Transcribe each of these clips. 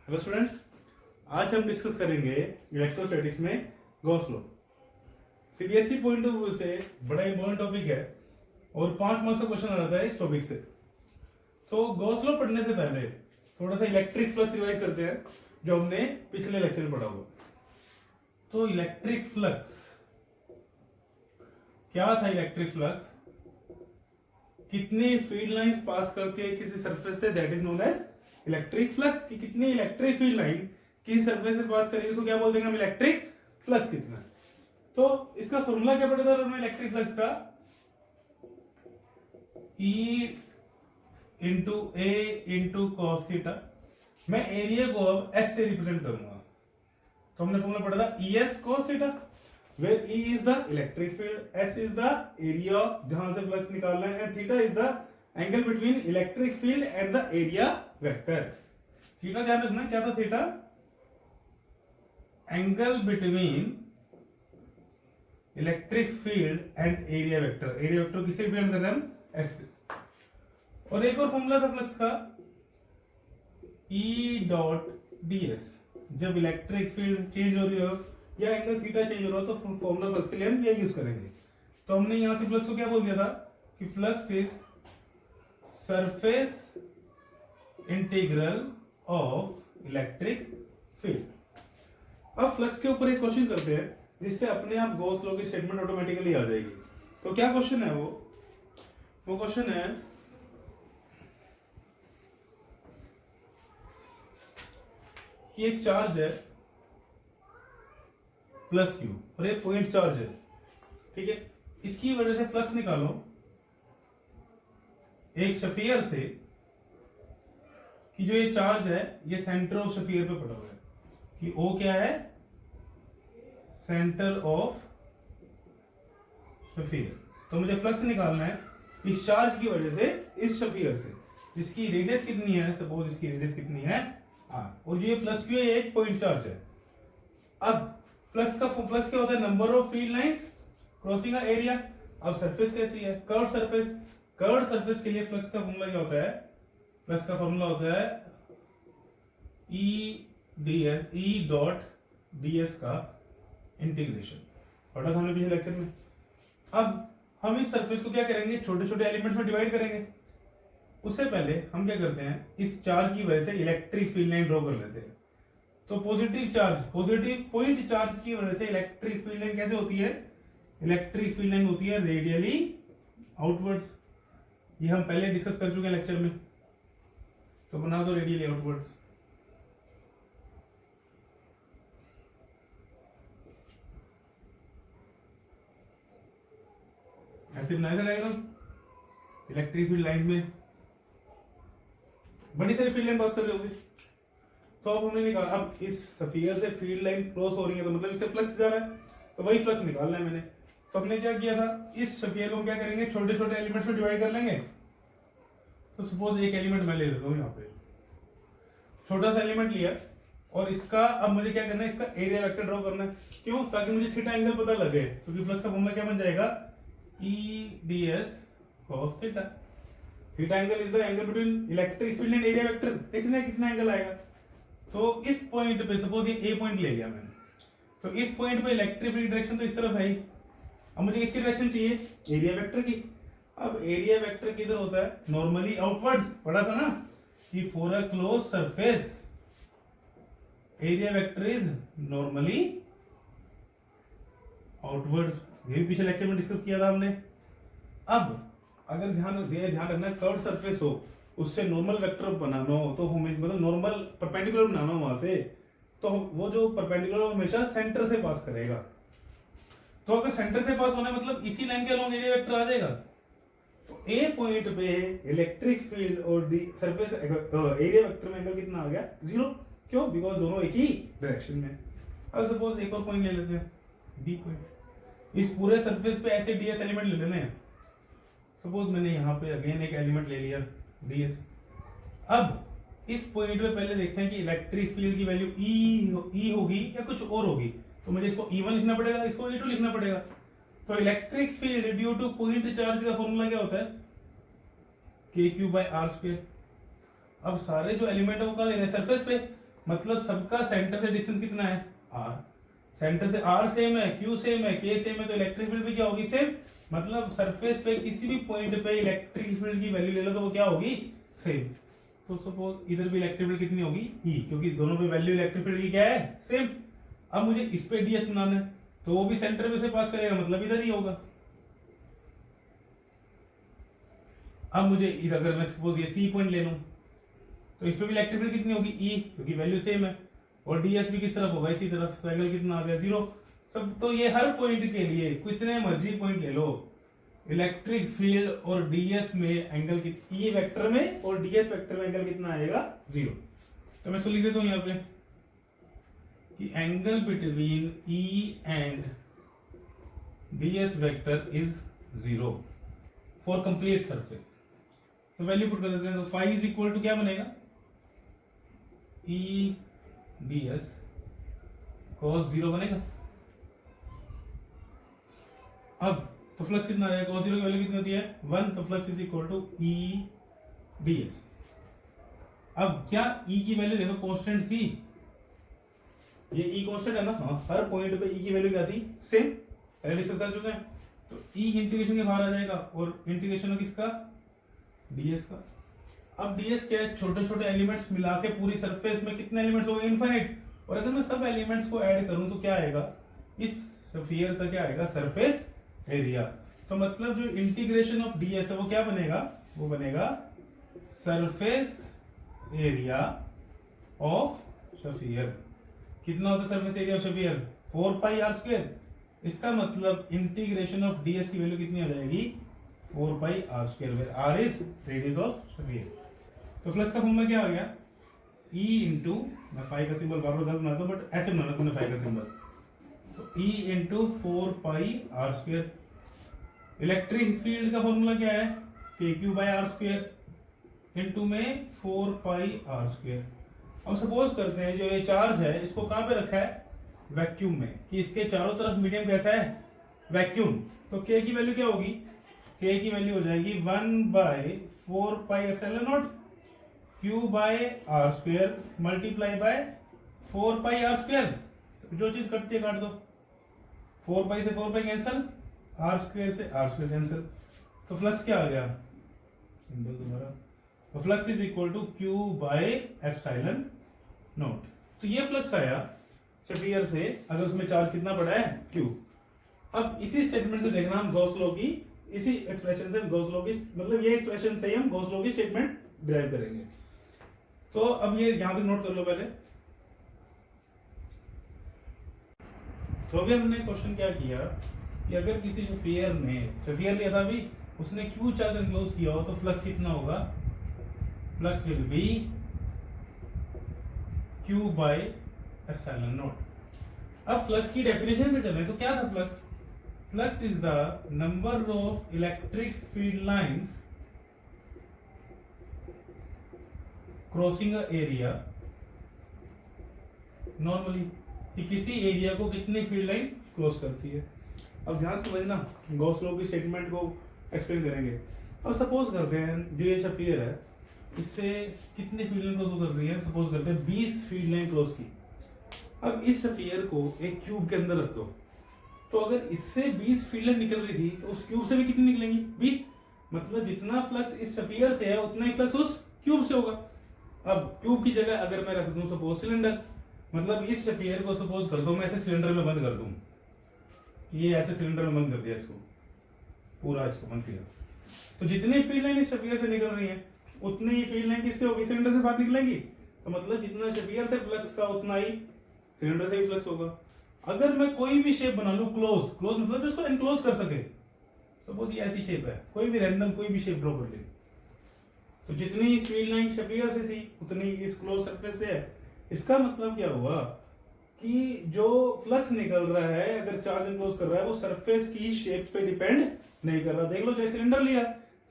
Hello students, आज हम discuss करेंगे इलेक्ट्रोस्टैटिक्स में Gauss law. CBSE point of view से बड़ा इंपॉर्टेंट टॉपिक है और 5 मार्क्स का क्वेश्चन आ रहा है इस टॉपिक से। तो गॉस लॉ पढ़ने से पहले थोड़ा सा इलेक्ट्रिक फ्लक्स रिवाइज करते हैं जो हमने पिछले लेक्चर में पढ़ा हुआ। तो इलेक्ट्रिक फ्लक्स क्या था? इलेक्ट्रिक फ्लक्स कितनी फील्ड लाइंस पास करती है किसी सरफेस से, that is known as electric flux. कि कितनी इलेक्ट्रिक फील्ड लाइन किसी सरफेस से पास करेगी उसको क्या बोल देंगे हम? इलेक्ट्रिक फ्लक्स कितना। तो इसका फॉर्मूला क्या पड़ेगा इलेक्ट्रिक फ्लक्स का? E इंटू ए इंटू कॉस थीटा। मैं एरिया को अब S से रिप्रेजेंट करूंगा, तो हमने फॉर्मूला पढ़ा था E S cos theta, where E is the electric field, S is the area जहां से फ्लक्स निकालना है, and theta is the angle between electric field and the area vector. Theta ध्यान रखना क्या था? Theta angle between electric field and area vector. Area vector किसे represent करते हैं हम? S से। और एक और फॉर्मूला था फ्लक्स का E डॉट ds। जब इलेक्ट्रिक फील्ड चेंज हो रही हो या एंगल थीटा चेंज हो रहा हो तो फॉर्मूला फ्लक्स के लिए हम ये यूज करेंगे। तो हमने यहां से फ्लक्स को क्या बोल दिया था कि flux is surface integral of electric field. अब फ्लक्स के ऊपर एक क्वेश्चन करते हैं जिससे अपने आप गॉस लॉ की स्टेटमेंट ऑटोमेटिकली आ जाएगी। तो क्या क्वेश्चन है? वो क्वेश्चन है कि एक चार्ज है प्लस क्यू और एक पॉइंट चार्ज है, ठीक है। इसकी वजह से फ्लक्स निकालो एक स्फीयर से कि जो ये चार्ज है ये सेंटर ऑफ स्फीयर पे पड़ा हुआ है, कि O क्या है? Centre of sphere. तो मुझे फ्लक्स निकालना है इस चार्ज की वजह से इस स्फीयर से, जिसकी रेडियस कितनी है? सपोज इसकी रेडियस कितनी है? R। और ये प्लस क्यू है, एक पॉइंट चार्ज है। अब फ्लक्स क्या होता है? Number of field lines crossing a area. अब सरफेस कैसी है? Curve surface. कर्व सरफेस के लिए फ्लक्स का फॉर्मूला क्या होता है? फ्लक्स का फॉर्मूला होता है ई डॉट ds का इंटीग्रेशन। पढ़ा था हमने पिछले लेक्चर में। अब हम इस सरफेस को क्या करेंगे? छोटे छोटे एलिमेंट्स में डिवाइड करेंगे। उससे पहले हम क्या करते हैं? इस चार्ज की वजह से इलेक्ट्रिक फील्ड लाइन ड्रॉ कर लेते हैं। तो पॉजिटिव पॉइंट चार्ज की वजह से इलेक्ट्रिक फील्ड लाइन कैसे होती है? इलेक्ट्रिक फील्ड लाइन होती है रेडियली आउटवर्ड्स। ये हम पहले डिस्कस कर चुके हैं लेक्चर में। तो बना दो रेडियली आउटवर्ड्स। ऐसे बनाया था डायग्राम इलेक्ट्रिक फील्ड लाइन में बड़ी सारी फील्ड लाइन पास कर रहे होगी। तो अब हमने निकाला, अब इस स्फीयर से फील्ड लाइन क्रॉस हो रही है तो मतलब इससे फ्लक्स जा रहा है, तो वही फ्लक्स निकालना है मैंने। तो हमने क्या किया था? इस स्फीयर को हम क्या करेंगे? छोटे छोटे एलिमेंट्स में डिवाइड कर लेंगे। तो सपोज एक एलिमेंट मैं ले लेता हूँ, यहाँ पे छोटा सा एलिमेंट लिया और इसका अब मुझे क्या करना है? इसका एरिया वेक्टर ड्रॉ करना है। क्यों? ताकि मुझे थीटा एंगल पता लगे, क्योंकि फ्लक्स का फॉर्मूला क्या बन जाएगा? ई ds cos theta. Theta angle is the angle between electric field and area vector. देखना है कितना एंगल आएगा। तो इस पॉइंट पे सपोज ये ए पॉइंट ले लिया मैंने, तो इस पॉइंट पे इलेक्ट्रिक फील्ड डायरेक्शन तो इस तरफ है ही। अब मुझे किसकी डायरेक्शन चाहिए? एरिया वेक्टर की। अब एरिया वेक्टर किधर होता है? Normally outwards. पढ़ा था ना कि for a close surface area vector is normally outwards. ये भी पिछले लेक्चर में डिस्कस किया था हमने। अब अगर ध्यान रखना, कर्व सरफेस हो उससे नॉर्मल वेक्टर बनाना हो तो मतलब नॉर्मल परपेंडिकुलर बनाना हो वहां से, तो वो जो परपेंडिकुलर हमेशा सेंटर से पास करेगा। तो अगर सेंटर से पास होना मतलब इसी लाइन के अलोंग एरिया वेक्टर आ जाएगा। तो ए पॉइंट पे इलेक्ट्रिक फील्ड और सरफेस एरिया वेक्टर में एंगल कितना आ गया? 0। क्यों? बिकॉज दोनों एक ही डायरेक्शन में। अब सपोज एक और पॉइंट ले लेते हैं, बी पॉइंट। इस पूरे सरफेस पे ऐसे ds एलिमेंट ले लेने हैं। सपोज मैंने यहाँ पे अगेन एक एलिमेंट ले लिया ds। अब इस पॉइंट पे पहले देखते हैं कि इलेक्ट्रिक फील्ड की वैल्यू E होगी या कुछ और होगी। तो मुझे इसको E1 लिखना पड़ेगा, इसको E2 लिखना पड़ेगा। तो electric field due two point charge का फॉर्मूला क्या होता है? KQ/R²। अब सारे जो एलिमेंट है वो कहाँ ले रहे हैं? सरफेस पे। मतलब सबका सेंटर से डिस्टेंस कितना है r, सेंटर से r सेम है, q सेम है, k सेम है, तो इलेक्ट्रिक फील्ड भी क्या होगी सेम। मतलब सरफेस पे किसी भी पॉइंट पे इलेक्ट्रिक फील्ड की वैल्यू ले लो तो वो क्या होगी सेम। तो सपोज इधर भी इलेक्ट्रिक फील्ड कितनी होगी E, क्योंकि दोनों पे वैल्यू इलेक्ट्रिक फील्ड की क्या है सेम। अब मुझे इस पे ds बनाना है तो वो भी सेंटर में से पास करेगा, मतलब इधर ही होगा। अब मुझे इधर अगर मैं सपोज ये C पॉइंट ले लूं तो इस पे भी इलेक्ट्रिक फील्ड कितनी होगी E, क्योंकि वैल्यू सेम है, और ds भी किस तरफ होगा इसी तरफ, तो एंगल कितना आ गया 0 सब। तो ये हर पॉइंट के लिए कितने मर्जी पॉइंट ले लो, इलेक्ट्रिक फील्ड और ds में एंगल E वेक्टर में और ds वेक्टर में एंगल कितना आएगा 0। तो मैं इसको लिख देता हूं यहाँ पे कि angle between E and ds vector is 0 for complete surface. तो वैल्यू पुट कर देते हैं, तो फाई इज इक्वल टू क्या बनेगा E ds cos 0 बनेगा। अब तो फ्लक्स कितना आ जाएगा, cos 0 की वैल्यू कितनी होती है 1, तो flux is equal to E ds। अब क्या E की वैल्यू देखो कांस्टेंट थी, ये E कांस्टेंट है ना, हाँ हर पॉइंट पे E की वैल्यू क्या थी सेम, पहले डिस्कस कर चुके हैं। तो E इंटीग्रेशन के बाहर आ जाएगा और इंटीग्रेशन किसका ds का। अब ds क्या है, छोटे छोटे एलिमेंट्स मिला के पूरी सरफेस में कितने एलिमेंट्स हो गए इनफाइनाइट, और अगर मैं सब एलिमेंट्स को ऐड करूं तो क्या आएगा, इस स्फीयर का क्या आएगा सरफेस एरिया। तो मतलब जो इंटीग्रेशन ऑफ ds है वो क्या बनेगा, वो बनेगा सरफेस एरिया ऑफ स्फीयर। कितना होता है surface area of sphere 4 pi r square. इसका मतलब इंटीग्रेशन ऑफ ds की वैल्यू कितनी आ जाएगी 4 pi r square, where r is radius of sphere. तो फ्लक्स का फॉर्मूला क्या आ गया E इंटू, मैं फाई का सिंबल बार बार गलत बनाता हूं बट ऐसे बनाना तुमने फाई का सिंबल, तो E into 4 pi r square. Electric field का फॉर्मूला क्या है KQ by r square into में 4 पाई r स्क्वायर। अब सपोज करते हैं जो ये चार्ज है इसको कहां पे रखा है वैक्यूम में, कि इसके चारों तरफ मीडियम कैसा है वैक्यूम। तो K की वैल्यू क्या होगी, K की वैल्यू हो जाएगी 1 by 4 pi epsilon nought Q by r square multiply by 4 pi r square. जो चीज कटती है काट दो, 4 पाई से 4 पाई कैंसिल, r स्क्वायर से r स्क्वायर कैंसिल। तो फ्लक्स क्या आ गया सिंबल दोबारा, तो flux is equal to Q by epsilon not. तो ये फ्लक्स आया स्फीयर से, अगर उसमें चार्ज कितना पड़ा है Q। अब इसी स्टेटमेंट से देखना हम गॉस लॉ की, इसी एक्सप्रेशन से गॉस लॉ की, मतलब ये एक्सप्रेशन से ही हम गॉस लॉ की स्टेटमेंट डिराइव करेंगे। तो अब ये यहां तक नोट कर लो पहले। तो अभी हमने क्वेश्चन क्या किया कि अगर किसी स्फीयर ने स्फीयर लिया था अभी, उसने Q चार्ज एनक्लोज किया हो तो फ्लक्स कितना होगा, flux will B Q by epsilon not. अब फ्लक्स की डेफिनेशन पे चले तो क्या था flux, flux is the number of electric field lines crossing a area normally, कि किसी एरिया को कितनी फील्ड लाइन क्रॉस करती है। अब ध्यान से समझना, गॉस लॉ की स्टेटमेंट को एक्सप्लेन करेंगे। अब सपोज करते हैं जो ये स्फीयर है इससे कितनी फील्ड लाइन क्रॉस कर रही है, सपोज करते हैं 20 फील्ड लाइन क्रॉस की। अब इस स्फीयर को एक क्यूब के अंदर रख दो, तो अगर इससे 20 फील्ड लाइन निकल रही थी तो उस क्यूब से भी कितनी निकलेंगी 20, मतलब जितना फ्लक्स इस स्फीयर से है उतना ही फ्लक्स उस क्यूब से होगा। अब क्यूब की जगह अगर मैं रख दूं सपोज सिलेंडर, मतलब इस स्फीयर को सपोज कर दो मैं ऐसे सिलेंडर में बंद कर दूं, ये ऐसे सिलेंडर में बंद कर दिया इसको, पूरा इसको बंद किया, तो जितनी फील्ड लाइन इस स्फीयर से निकल रही है उतनी ही फील्ड लाइन किससे होगी, सिलेंडर से बाहर निकलेंगी। तो मतलब जितना स्फीयर से फ्लक्स था उतना ही सिलेंडर से ही फ्लक्स होगा। अगर मैं कोई भी शेप बना लूं क्लोज, क्लोज मतलब जिसको एनक्लोज कर सके, सपोज ये ऐसी शेप है, कोई भी रैंडम कोई भी शेप ड्रॉ कर ले, तो जितनी फील्ड लाइन स्फीयर से थी उतनी इस क्लोज सरफेस से है। इसका मतलब क्या हुआ कि जो फ्लक्स निकल रहा है अगर चार्ज एनक्लोज कर रहा है वो सरफेस की शेप पे डिपेंड नहीं कर रहा। देख लो, चाहे सिलेंडर लिया,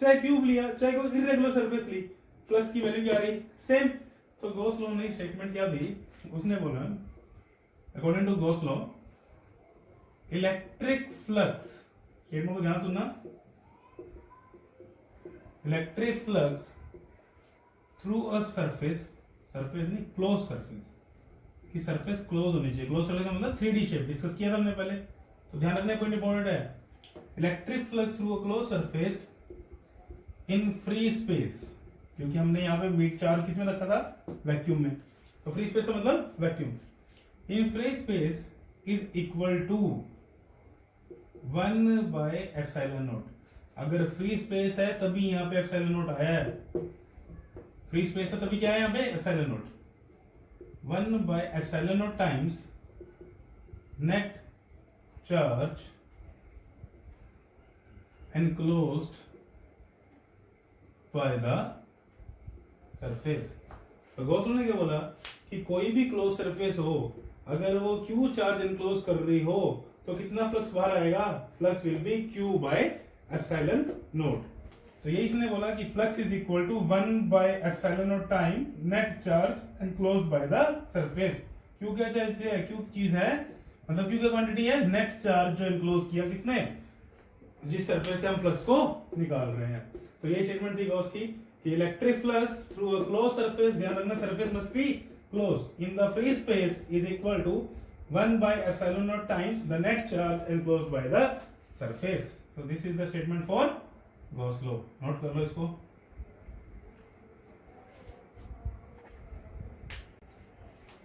चाहे क्यूब लिया, चाहे कोई इरेगुलर सरफेस ली, फ्लक्स की वैल्यू क्या रही सेम। तो गॉस लॉ ने स्टेटमेंट क्या दी, उसने बोला according to Gauss law electric flux, statement को ध्यान सुनना, electric flux through a surface, surface नहीं क्लोज सरफेस, कि सरफेस क्लोज होनी चाहिए। क्लोज सरफेस का मतलब 3D शेप डिस्कस किया था हमने पहले, तो ध्यान रखना कोई इंपॉर्टेंट है। Electric flux through a close surface in free space, क्योंकि हमने यहाँ पे मीट चार्ज किसमें रखा था, वैक्यूम में, तो फ्री स्पेस का मतलब vacuum. In free space is equal to 1/ε0। अगर फ्री स्पेस है तभी यहाँ पे ε0 आया है, फ्री स्पेस है तभी क्या है यहाँ पे ε0। 1/ε0 times net charge enclosed by the surface. तो गॉस लॉ ने क्या बोला कि कोई भी क्लोज सरफेस हो, अगर वो क्यू चार्ज इनक्लोज कर रही हो तो कितना फ्लक्स बाहर आएगा, flux will be Q by epsilon not. तो ये इसने बोला कि flux is equal to 1/ε not time net charge enclose by the surface. Q क्या चाहते हैं, क्यू चीज है, मतलब क्यू का क्वांटिटी है नेट चार्ज जो एनक्लोज किया किसने, जिस सरफेस से हम फ्लक्स को निकाल रहे हैं। तो ये स्टेटमेंट थी गॉस की कि electric flux through a close surface, ध्यान रखना surface must be close in the free space is equal to 1/ε0 times the net charge enclosed by the surface. So this is the statement for Gauss law. Note कर लो इसको।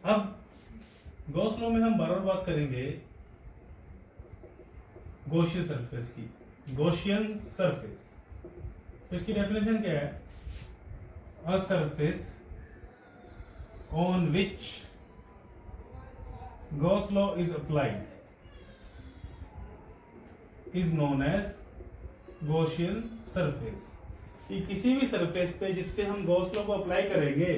अब Gauss law में हम बार बार बात करेंगे Gaussian surface की। Gaussian surface, तो इसकी डेफिनेशन क्या है, a surface on which Gauss law is applied is known as Gaussian surface। कि किसी भी सरफेस पे जिसपे हम गॉस लॉ को अप्लाई करेंगे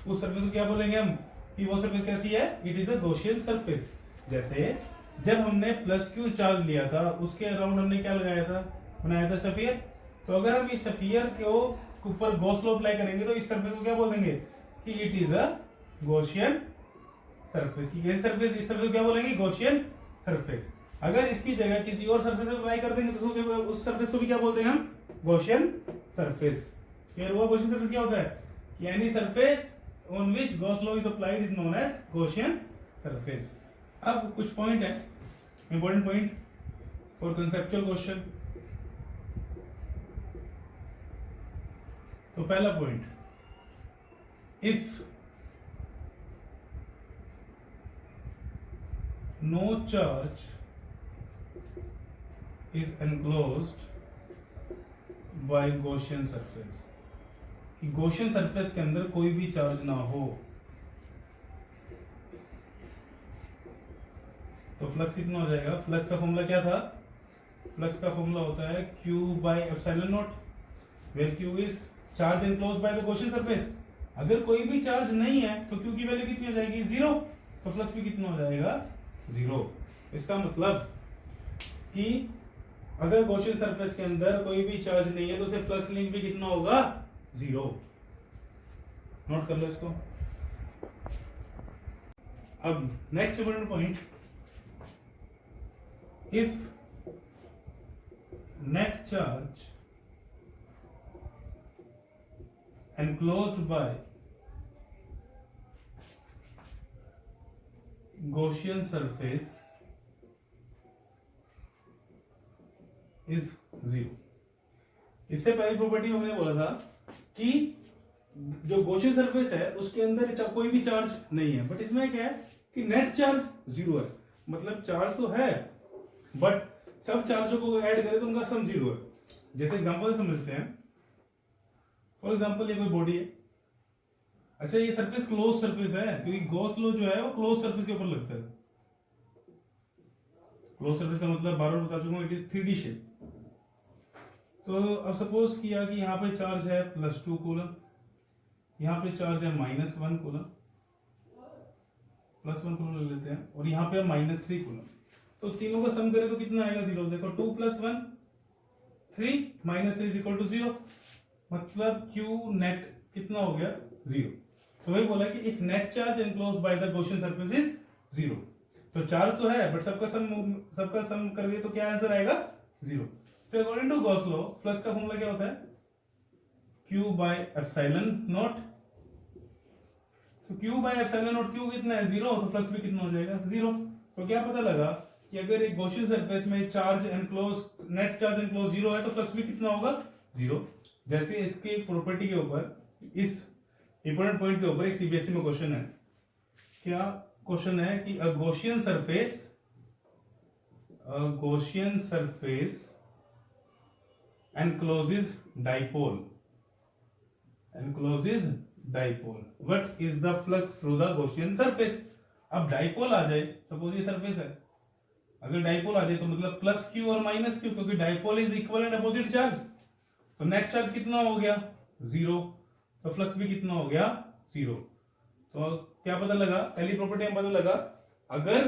उस सरफेस को क्या बोलेंगे हम, कि वो सरफेस कैसी है, it is a Gaussian surface. जैसे जब हमने प्लस क्यू चार्ज लिया था उसके अराउंड हमने क्या लगाया था, बनाया था स्फीयर। तो अगर हम इस स्फीयर के ऊपर गॉस लॉ अप्लाई करेंगे तो इस सरफेस को क्या बोल देंगे कि it is a Gaussian surface. की कैसी सरफेस, इस सरफेस को क्या बोलेंगे, गॉसियन सरफेस। अगर इसकी जगह किसी और सरफेस अप्लाई कर देंगे तो उस सरफेस को भी क्या बोलते हैं हम, गॉसियन सरफेस। क्लियर हुआ, गॉसियन सरफेस क्या होता है कि any surface on which Gauss law is applied is known as Gaussian surface. अब कुछ पॉइंट है, important point for conceptual question. तो पहला point, if no charge is enclosed by Gaussian surface, कि Gaussian surface के अंदर कोई भी चार्ज ना हो तो फ्लक्स कितना हो जाएगा। फ्लक्स का फॉर्मूला क्या था, फ्लक्स का फॉर्मूला होता है Q/ε0 where Q is charge enclosed by the Gaussian surface। अगर कोई भी चार्ज नहीं है तो Q की वैल्यू कितनी हो जाएगी, 0, तो फ्लक्स भी कितना हो जाएगा, 0। इसका मतलब कि अगर गॉसियन सरफेस के अंदर कोई भी चार्ज नहीं है तो उसे फ्लक्स लिंक भी कितना होगा, 0। नोट कर लो इसको। अब next important point, if net charge enclosed by Gaussian surface is 0। इससे पहली प्रॉपर्टी हमने बोला था कि जो Gaussian सरफेस है उसके अंदर कोई भी चार्ज नहीं है, बट इसमें क्या है कि नेट चार्ज 0 है। मतलब चार्ज तो है बट सब चार्जों को ऐड करें तो उनका सम 0 है। जैसे एग्जांपल समझते हैं, फॉर एग्जांपल ये कोई बॉडी है, अच्छा ये सरफेस क्लोज सरफेस है क्योंकि गॉस लॉ जो है वो क्लोज सरफेस के ऊपर लगता है। क्लोज सरफेस का मतलब बार बार बता चुका हूं, इट इज 3D शेप। तो अब सपोज किया कि यहाँ पे चार्ज है +2 कूलम, यहाँ पे चार्ज है -1 कूलम, +1 कूलम ले लेते हैं, और यहाँ पे -3 कूलम। तो तीनों का सम करें तो कितना आएगा, 0। देखो 2 + 1 3 -3 = 0, मतलब Q नेट कितना हो गया, 0। तो वही बोला कि if net charge enclosed by the Gaussian surface is 0, तो चार्ज तो है बट सबका सम करेंगे तो क्या आंसर आएगा, 0। तो according to Gauss law flux का फॉर्मूला क्या होता है, Q/ε0 तो Q by epsilon nought Q कितना है 0, तो फ्लक्स भी कितना हो जाएगा 0। तो क्या पता लगा कि अगर एक गॉसियन सरफेस में charge enclose net charge enclose 0 है तो फ्लक्स भी कितना होगा 0। जैसे इसके प्रॉपर्टी के ऊपर इस इंपॉर्टेंट पॉइंट के ऊपर एक सीबीएसई में क्वेश्चन है। क्या क्वेश्चन है कि a Gaussian surface encloses dipole what is the flux through the Gaussian surface। अब डाइपोल आ जाए, सपोज ये सरफेस है, अगर डाइपोल आ जाए तो मतलब प्लस क्यू और माइनस क्यू, क्योंकि dipole is equal and opposite charge. तो नेट चार्ज कितना हो गया 0, तो फ्लक्स भी कितना हो गया 0। तो क्या पता लगा, पहली प्रॉपर्टी में पता लगा अगर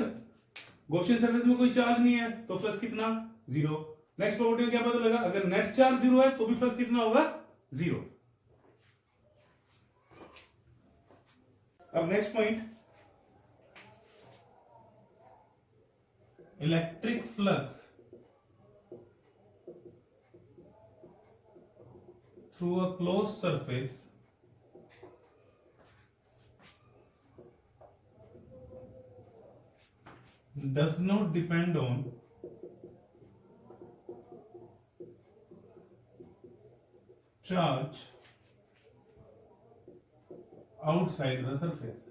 गॉसियन सरफेस में कोई चार्ज नहीं है तो फ्लक्स कितना 0। नेक्स्ट प्रॉपर्टी में क्या पता लगा, अगर नेट चार्ज 0 है तो भी फ्लक्स कितना होगा 0। अब next point, electric flux through a close surface does not depend on charge outside the surface।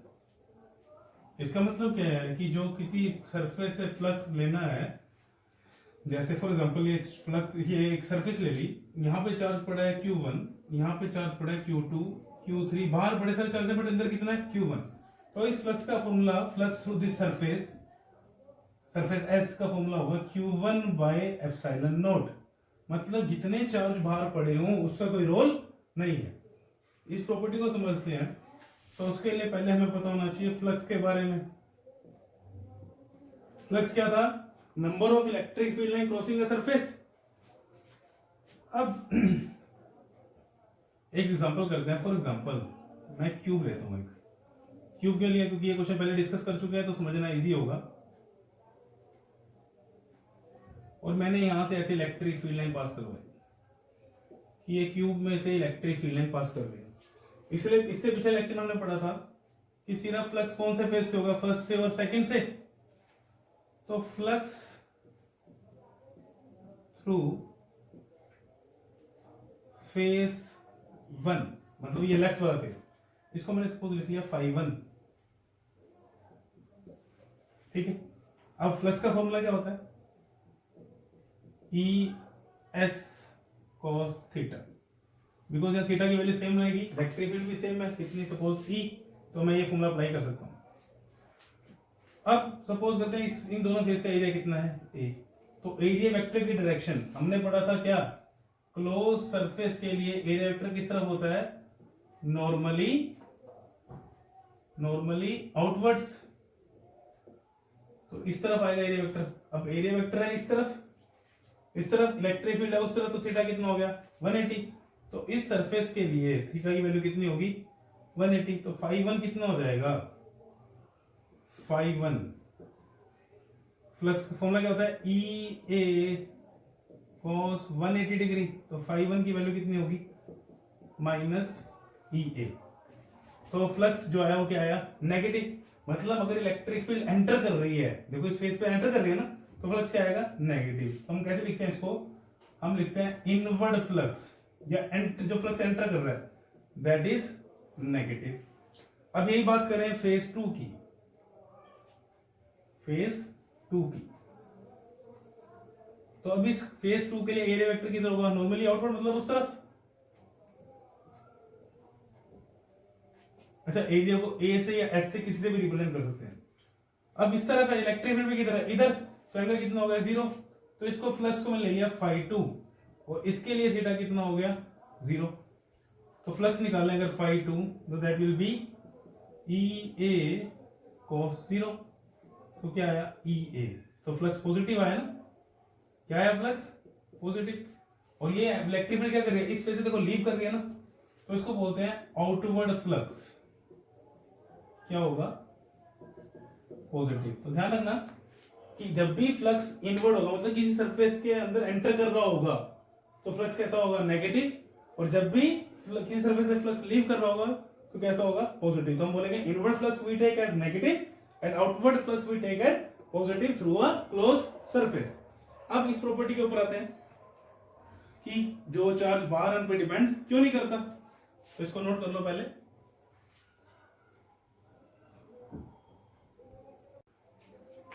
इसका मतलब क्या है कि जो किसी सरफेस से फ्लक्स लेना है, जैसे फॉर एग्जांपल ये फ्लक्स, ये एक सरफेस ले ली, यहाँ पे चार्ज पड़ा है Q1, यहाँ पे चार्ज पड़ा है Q2, Q3, बाहर बड़े सारे चार्ज है बट अंदर कितना है Q1। तो इस फ्लक्स का formula, flux through this surface S का फॉर्मूला होगा Q1 बाय एप्सिलॉन नॉट। मतलब जितने चार्ज बाहर पड़े हों उसका कोई रोल नहीं है। इस प्रॉपर्टी को समझते हैं तो उसके लिए पहले हमें पता होना चाहिए फ्लक्स के बारे में। फ्लक्स क्या था, number of electric field line crossing the surface. अब एक एग्जांपल करते हैं। फॉर एग्जांपल मैं क्यूब लेता हूं, एक क्यूब के लिए, क्योंकि ये क्वेश्चन पहले डिस्कस कर चुके हैं तो समझना इजी होगा। और मैंने यहां से ऐसे इलेक्ट्रिक फील्ड लाइन पास करवाई कि ये क्यूब में से इलेक्ट्रिक फील्ड लाइन पास कर रही है। इसलिए इससे पिछले लेक्चर में हमने पढ़ा था कि सिर्फ फ्लक्स कौन से फेज से होगा, फर्स्ट से और सेकंड से। तो फ्लक्स थ्रू फेज 1, मतलब ये लेफ्ट वाला फेज, इसको मैंने सपोज लिख लिया φ1, ठीक है। अब फ्लक्स का फॉर्मूला क्या होता है, ES cos थीटा, बिकॉज यहाँ थीटा की वैल्यू सेम रहेगी, इलेक्ट्रिक फील्ड भी सेम है, कितनी सपोज E, तो मैं ये फॉर्मूला अप्लाई कर सकता हूं। अब सपोज करते हैं इन दोनों फेज का एरिया कितना है A, तो एरिया वेक्टर की डायरेक्शन हमने पढ़ा था क्या, क्लोज सरफेस के लिए एरिया वेक्टर किस तरफ होता है, नॉर्मली आउटवर्ड्स, तो इस तरफ आएगा एरिया वेक्टर। अब एरिया वेक्टर है इस तरफ इलेक्ट्रिक फील्ड है उस तरफ, तो थीटा कितना हो गया 180। तो इस सरफेस के लिए थीटा की वैल्यू कितनी होगी 180। तो φ1 कितना हो जाएगा, φ1 फ्लक्स का फॉर्मूला क्या होता है, EA cos 180 डिग्री। तो φ1 की वैल्यू कितनी होगी -EA। तो फ्लक्स जो आया वो क्या आया नेगेटिव। मतलब अगर इलेक्ट्रिक फील्ड एंटर कर रही है, देखो इस फेज पे एंटर कर रही है ना, तो फ्लक्स क्या आएगा नेगेटिव। तो हम कैसे लिखते हैं इसको, हम लिखते हैं इनवर्ड फ्लक्स, या जो फ्लक्स एंटर कर रहा है दैट इज नेगेटिव। अब यही बात करें फेज 2 की, तो अब इस फेज 2 के लिए एरिया वेक्टर किधर होगा, नॉर्मली आउटवर्ड, मतलब उस तरफ। अच्छा, एरिया को ए से या एस से किसी से भी रिप्रेजेंट कर सकते हैं। अब इस तरफ है, इलेक्ट्रिक फील्ड भी किधर है, इधर, तो एंगल कितना हो गया 0। तो इसको फ्लक्स को मैं ले लिया φ2 और इसके लिए थीटा कितना हो गया 0। तो फ्लक्स निकालने अगर φ2, तो that will be EA cos 0। तो क्या आया EA, तो फ्लक्स पॉजिटिव आया ना, क्या आया फ्लक्स पॉजिटिव। और ये इलेक्ट्रिक फील्ड क्या कर रही है, इस फेज से देखो लीव कर रही है ना, तो इसको बोलते हैं आउटवर्ड फ्लक्स, क्या होगा पॉजिटिव। तो ध्यान रखना कि जब भी फ्लक्स इनवर्ड होगा, मतलब किसी सरफेस के अंदर एंटर कर रहा होगा, तो फ्लक्स कैसा होगा नेगेटिव, और जब भी किसी सरफेस से फ्लक्स लीव कर रहा होगा तो कैसा होगा, पॉजिटिव। तो हम बोलेंगे inward flux we take as negative and outward flux we take as positive through a close surface. अब इस प्रॉपर्टी के ऊपर आते हैं कि जो चार्ज बाहर आने पे डिपेंड क्यों नहीं करता, तो इसको नोट कर लो पहले।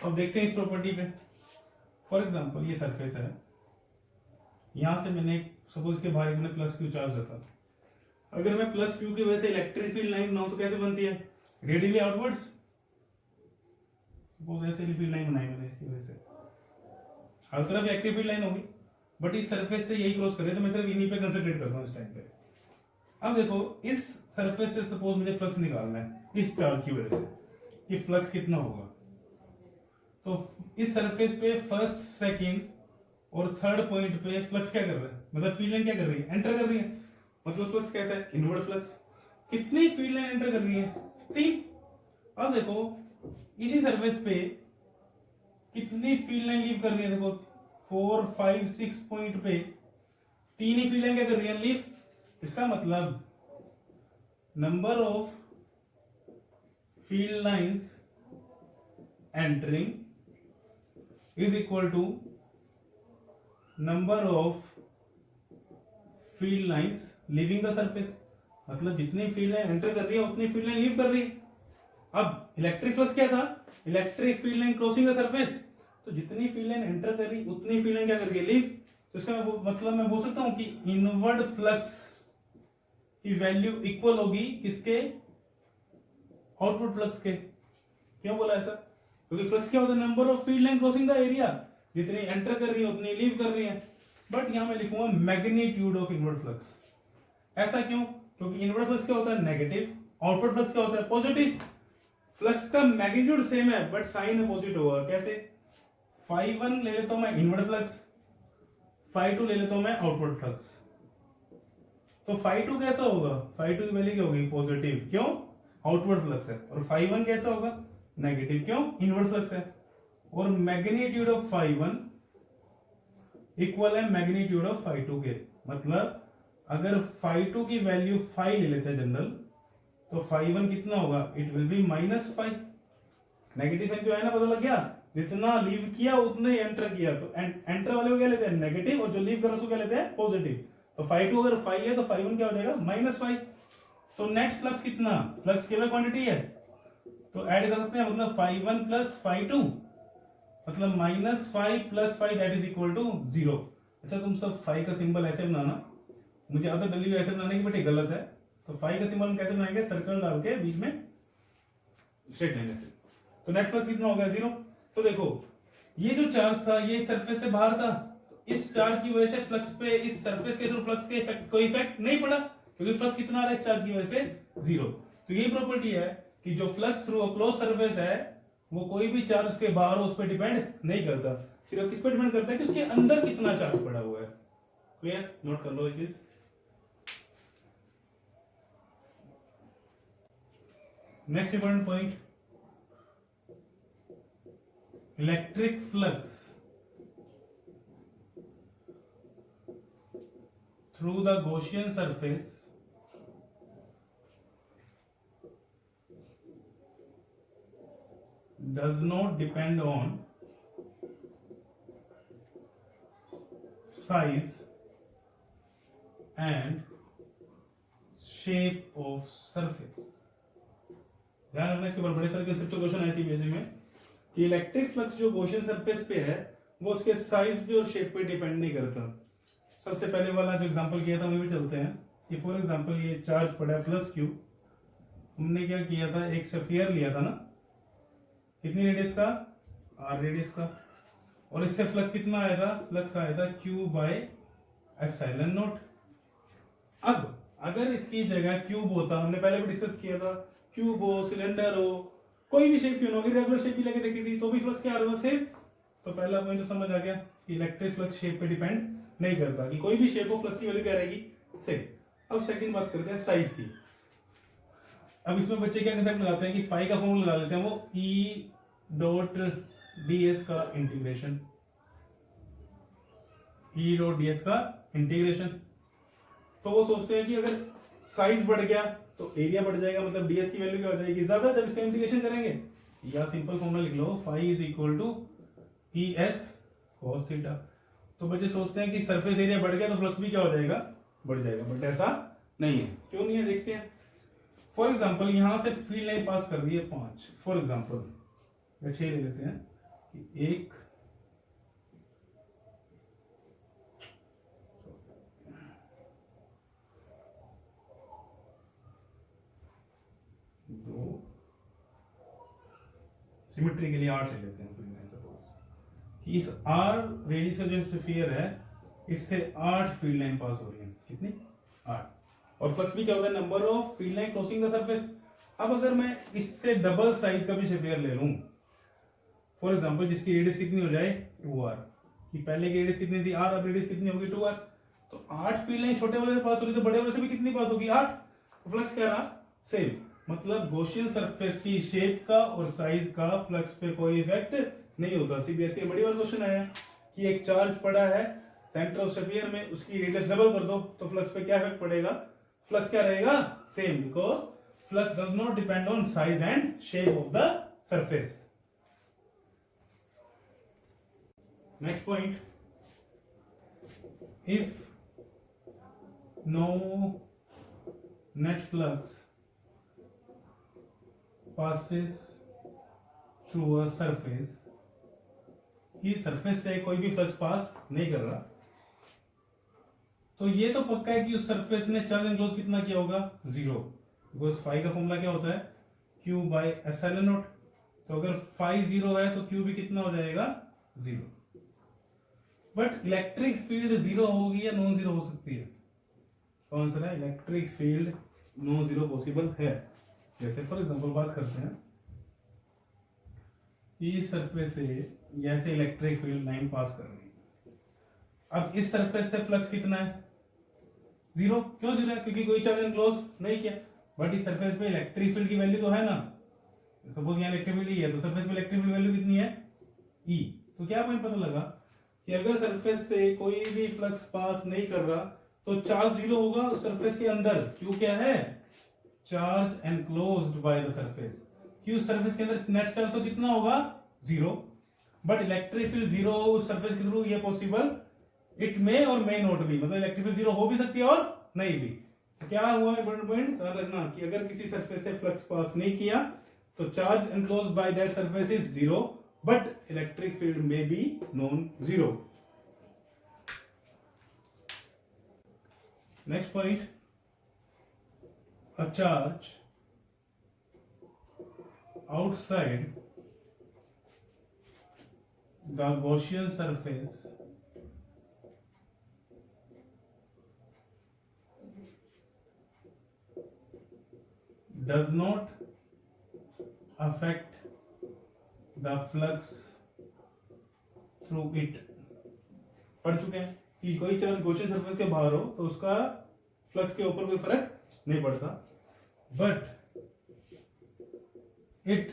अब देखते हैं इस प्रॉपर्टी पे। फॉर एग्जांपल ये सरफेस है, यहां से मैंने सपोज के बाहर मैंने प्लस क्यू चार्ज रखा, अगर मैं प्लस क्यू की वजह से इलेक्ट्रिक फील्ड लाइन बनाऊं तो कैसे बनती है, रेडियली आउटवर्ड्स। सपोज ऐसे फील्ड लाइन बनाई मैंने, इसकी वजह से हर तरफ एक्टिव फील्ड लाइन होगी, बट इस सरफेस से यही क्रॉस करे तो मैं सिर्फ इन्हीं पे कंसंट्रेट करता हूं इस टाइम पे। अब देखो इस सरफेस से सपोज मुझे फ्लक्स निकालना है इस चार्ज की वजह से, कि फ्लक्स कितना होगा। तो इस सरफेस पे फर्स्ट सेकंड और थर्ड पॉइंट पे फ्लक्स क्या कर रहा है, मतलब फील्ड लाइन क्या कर रही है, एंटर कर रही है। मतलब फ्लक्स कैसा है, इनवर्ड फ्लक्स। कितनी फील्ड लाइन एंटर कर रही है, 3। अब देखो इसी सरफेस पे कितनी फील्ड लाइन लीव कर रही है, देखो 4, 5, 6 पॉइंट पे 3 ही फील्ड लाइन क्या कर रही है, लीव। इसका मतलब number of field lines entering is equal to number of field lines leaving the surface। मतलब जितनी फील्ड लाइन एंटर कर रही है उतनी फील्ड लाइन लीव कर रही है। अब इलेक्ट्रिक फ्लक्स क्या था, electric field line crossing the surface, तो जितनी फील्ड लाइन एंटर कर रही उतनी फील्ड लाइन क्या कर रही है, लीव। तो इसका मतलब मैं बोल सकता हूं कि इनवर्ड फ्लक्स की वैल्यू इक्वल होगी किसके, आउटवर्ड फ्लक्स के। क्यों बोला ऐसा, क्योंकि फ्लक्स क्या होता है, number of field line crossing the area, जितनी एंटर कर रही है उतनी लीव कर रही है। बट यहां मैं लिखूंगा मैग्नीट्यूड ऑफ इनवर्ड फ्लक्स। ऐसा क्यों, क्योंकि इनवर्ड फ्लक्स क्या होता है, नेगेटिव, आउटवर्ड फ्लक्स क्या होता है, पॉजिटिव। फ्लक्स का मैग्नीट्यूड सेम है बट साइन अपोजिट होगा। कैसे, φ1 ले लेता हूं मैं इनवर्ड फ्लक्स, φ2 ले लेता हूं मैं आउटवर्ड फ्लक्स। तो φ2 कैसा होगा, φ2 की वैल्यू क्या होगी, पॉजिटिव। क्यों, आउटवर्ड फ्लक्स है। और φ1 कैसा होगा, नेगेटिव। क्यों, इनवर्ड फ्लक्स है। और मैग्नीट्यूड ऑफ φ1 इक्वल है मैग्नीट्यूड ऑफ φ2 के। मतलब अगर φ2 की वैल्यू 5 ले लेते हैं जनरल, तो φ1 कितना होगा, it will be -5। Negative sign जो है ना, पता लग गया, जितना लीव किया उतना ही एंटर किया। तो एंटर वाले को क्या लेते हैं, नेगेटिव, और जो लीव कर उसको क्या लेते हैं, पॉजिटिव। तो φ2 अगर 5 है तो φ1 क्या हो जाएगा, -5। तो नेट फ्लक्स कितना, फ्लक्स स्केलर क्वांटिटी है तो ऐड कर सकते हैं, मतलब φ1 प्लस φ2, मतलब -5 + 5 दैट इज इक्वल टू 0। अच्छा तुम सब फाई का सिंबल ऐसे बनाना, मुझे आदत डली हुई ऐसे बनाने की, बट ये गलत है। तो फाई का सिंबल हम कैसे बनाएंगे, सर्कल डाल के बीच में स्ट्रेट लाइन से। तो नेट फ्लक्स कितना हो गया, 0। तो देखो ये जो चार्ज था ये सरफेस से बाहर था, इस चार्ज की वजह से फ्लक्स पे, इस सरफेस के थ्रू फ्लक्स के इफेक्ट, कोई इफेक्ट नहीं पड़ा, क्योंकि फ्लक्स कितना आ रहा है इस चार्ज की वजह से, 0। तो यही प्रॉपर्टी है कि जो flux through a close surface है वो कोई भी चार्ज उसके बाहर हो उस पर डिपेंड नहीं करता, सिर्फ किस पे डिपेंड करता है कि उसके अंदर कितना चार्ज पड़ा हुआ है। क्लियर, नोट कर लो ये चीज। Next important point, electric flux through the Gaussian surface does not depend on size and shape of surface। ध्यान रखना, इसके ऊपर बड़े सारे कंसेप्चुअल क्वेश्चन ऐसे बेसिक में कि इलेक्ट्रिक फ्लक्स जो गॉसियन सरफेस पे है वो उसके साइज पे और शेप पे डिपेंड नहीं करता। सबसे पहले वाला जो एग्जांपल किया था वहीं पे चलते हैं कि फॉर एग्जांपल ये चार्ज पड़ा है +q, हमने क्या किया था, एक स्फीयर लिया था ना, कितनी रेडियस का, r रेडियस का, और इससे फ्लक्स कितना आया था, फ्लक्स आया था q/ε0। अब अगर इसकी जगह क्यूब होता, हमने पहले भी डिस्कस किया था, क्यूब हो, सिलेंडर हो, कोई भी शेप क्यों ना हो, इरेगुलर शेप भी लेके देखी थी तो भी फ्लक्स क्या आ रहा था, सेम। तो पहला पॉइंट तो समझ आ गया कि इलेक्ट्रिक फ्लक्स शेप पे डिपेंड नहीं करता, कि कोई भी शेप हो फ्लक्स की वैल्यू क्या रहेगी, सेम। अब सेकंड बात करते हैं साइज की। अब इसमें बच्चे क्या कंसेप्ट लगाते हैं कि फाई का फॉर्मूला लगा लेते हैं, वो E.ds का इंटीग्रेशन, E.ds का इंटीग्रेशन। तो वो सोचते हैं कि अगर साइज बढ़ गया तो एरिया बढ़ जाएगा, मतलब ds की वैल्यू क्या हो जाएगी ज्यादा जब इसका इंटीग्रेशन करेंगे, या सिंपल फॉर्मूला लिख लो phi is equal to ES cos theta. तो बच्चे सोचते हैं कि सरफेस एरिया बढ़ गया तो फ्लक्स भी क्या हो जाएगा, बढ़ जाएगा, बट ऐसा नहीं है। क्यों नहीं है देखते हैं। फॉर एग्जाम्पल यहां से फील्ड लाइन पास कर रही है 5, फॉर एग्जाम्पल या 6 ले लेते हैं कि 1 2 सिमेट्री के लिए 8 ले लेते हैं फील्ड लाइन, सपोज कि इस R रेडियस का जो स्फीयर है इससे 8 फील्ड लाइन पास हो रही है, कितनी 8, और फ्लक्स भी क्या होता है number of field line crossing the surface. अब अगर मैं इससे डबल साइज का भी स्फीयर ले लूं, फॉर एग्जांपल जिसकी रेडियस कितनी हो जाए 2R, कि पहले की रेडियस कितनी थी R, अब रेडियस कितनी होगी 2R, तो 8 फील्ड लाइन छोटे वाले से पास हो रही तो बड़े वाले से भी कितनी पास होगी 8, तो फ्लक्स क्या रहा सेम। मतलब गॉसियन सरफेस की शेप का और साइज का फ्लक्स पे कोई इफेक्ट नहीं होता। सीबीएसई बड़ी बार क्वेश्चन आया कि एक चार्ज पड़ा है सेंटर ऑफ स्फीयर में, उसकी रेडियस डबल कर दो तो फ्लक्स पे क्या इफेक्ट पड़ेगा, फ्लक्स क्या रहेगा same, because flux does not depend on size and shape of the surface. Next point, if no net flux passes through a surface, कि सरफेस से कोई भी फ्लक्स पास नहीं कर रहा, तो ये तो पक्का है कि उस सरफेस ने चार्ज एनक्लोज कितना किया होगा 0, बिकॉज फाई का फॉर्मूला क्या होता है Q बाई एप्सिलॉन नॉट। तो अगर फाई 0 है तो Q भी कितना हो जाएगा 0। बट इलेक्ट्रिक फील्ड 0 होगी या नॉन 0 हो सकती है, कौन सा है इलेक्ट्रिक फील्ड नॉन 0 पॉसिबल है। जैसे फॉर एग्जांपल बात करते हैं कि इस सरफेस से ऐसे इलेक्ट्रिक फील्ड लाइन पास कर रही है। अब इस सरफेस से फ्लक्स कितना है 0, क्यों 0 है, क्योंकि कोई चार्ज एनक्लोज नहीं किया। बट इस सरफेस पे इलेक्ट्रिक फील्ड की वैल्यू तो है ना, सपोज यहाँ इलेक्ट्रिक फील्ड है तो सरफेस पे इलेक्ट्रिक फील्ड वैल्यू कितनी है E। तो क्या पॉइंट पता लगा कि अगर सरफेस से कोई भी फ्लक्स पास नहीं कर रहा तो चार्ज 0 होगा उस सरफेस के अंदर। क्यों क्या है charge enclosed by the surface, कि उस सरफेस के अंदर नेट चार्ज तो कितना होगा 0, बट इलेक्ट्रिक फील्ड 0 उस सरफेस के थ्रू ये पॉसिबल, इट मे और मे नॉट बी, मतलब इलेक्ट्रिक फील्ड 0 हो भी सकती है और नहीं भी। तो क्या हुआ इंपॉर्टेंट पॉइंट ध्यान रखना कि अगर किसी सरफेस से फ्लक्स पास नहीं किया तो charge enclosed by that surface is 0, but electric field may be non 0। Next point, a charge outside the Gaussian surface does not affect the flux through it। पढ़ चुके हैं कि कोई चार्ज गॉसियन सरफेस के बाहर हो तो उसका फ्लक्स के ऊपर कोई फर्क नहीं पड़ता, but it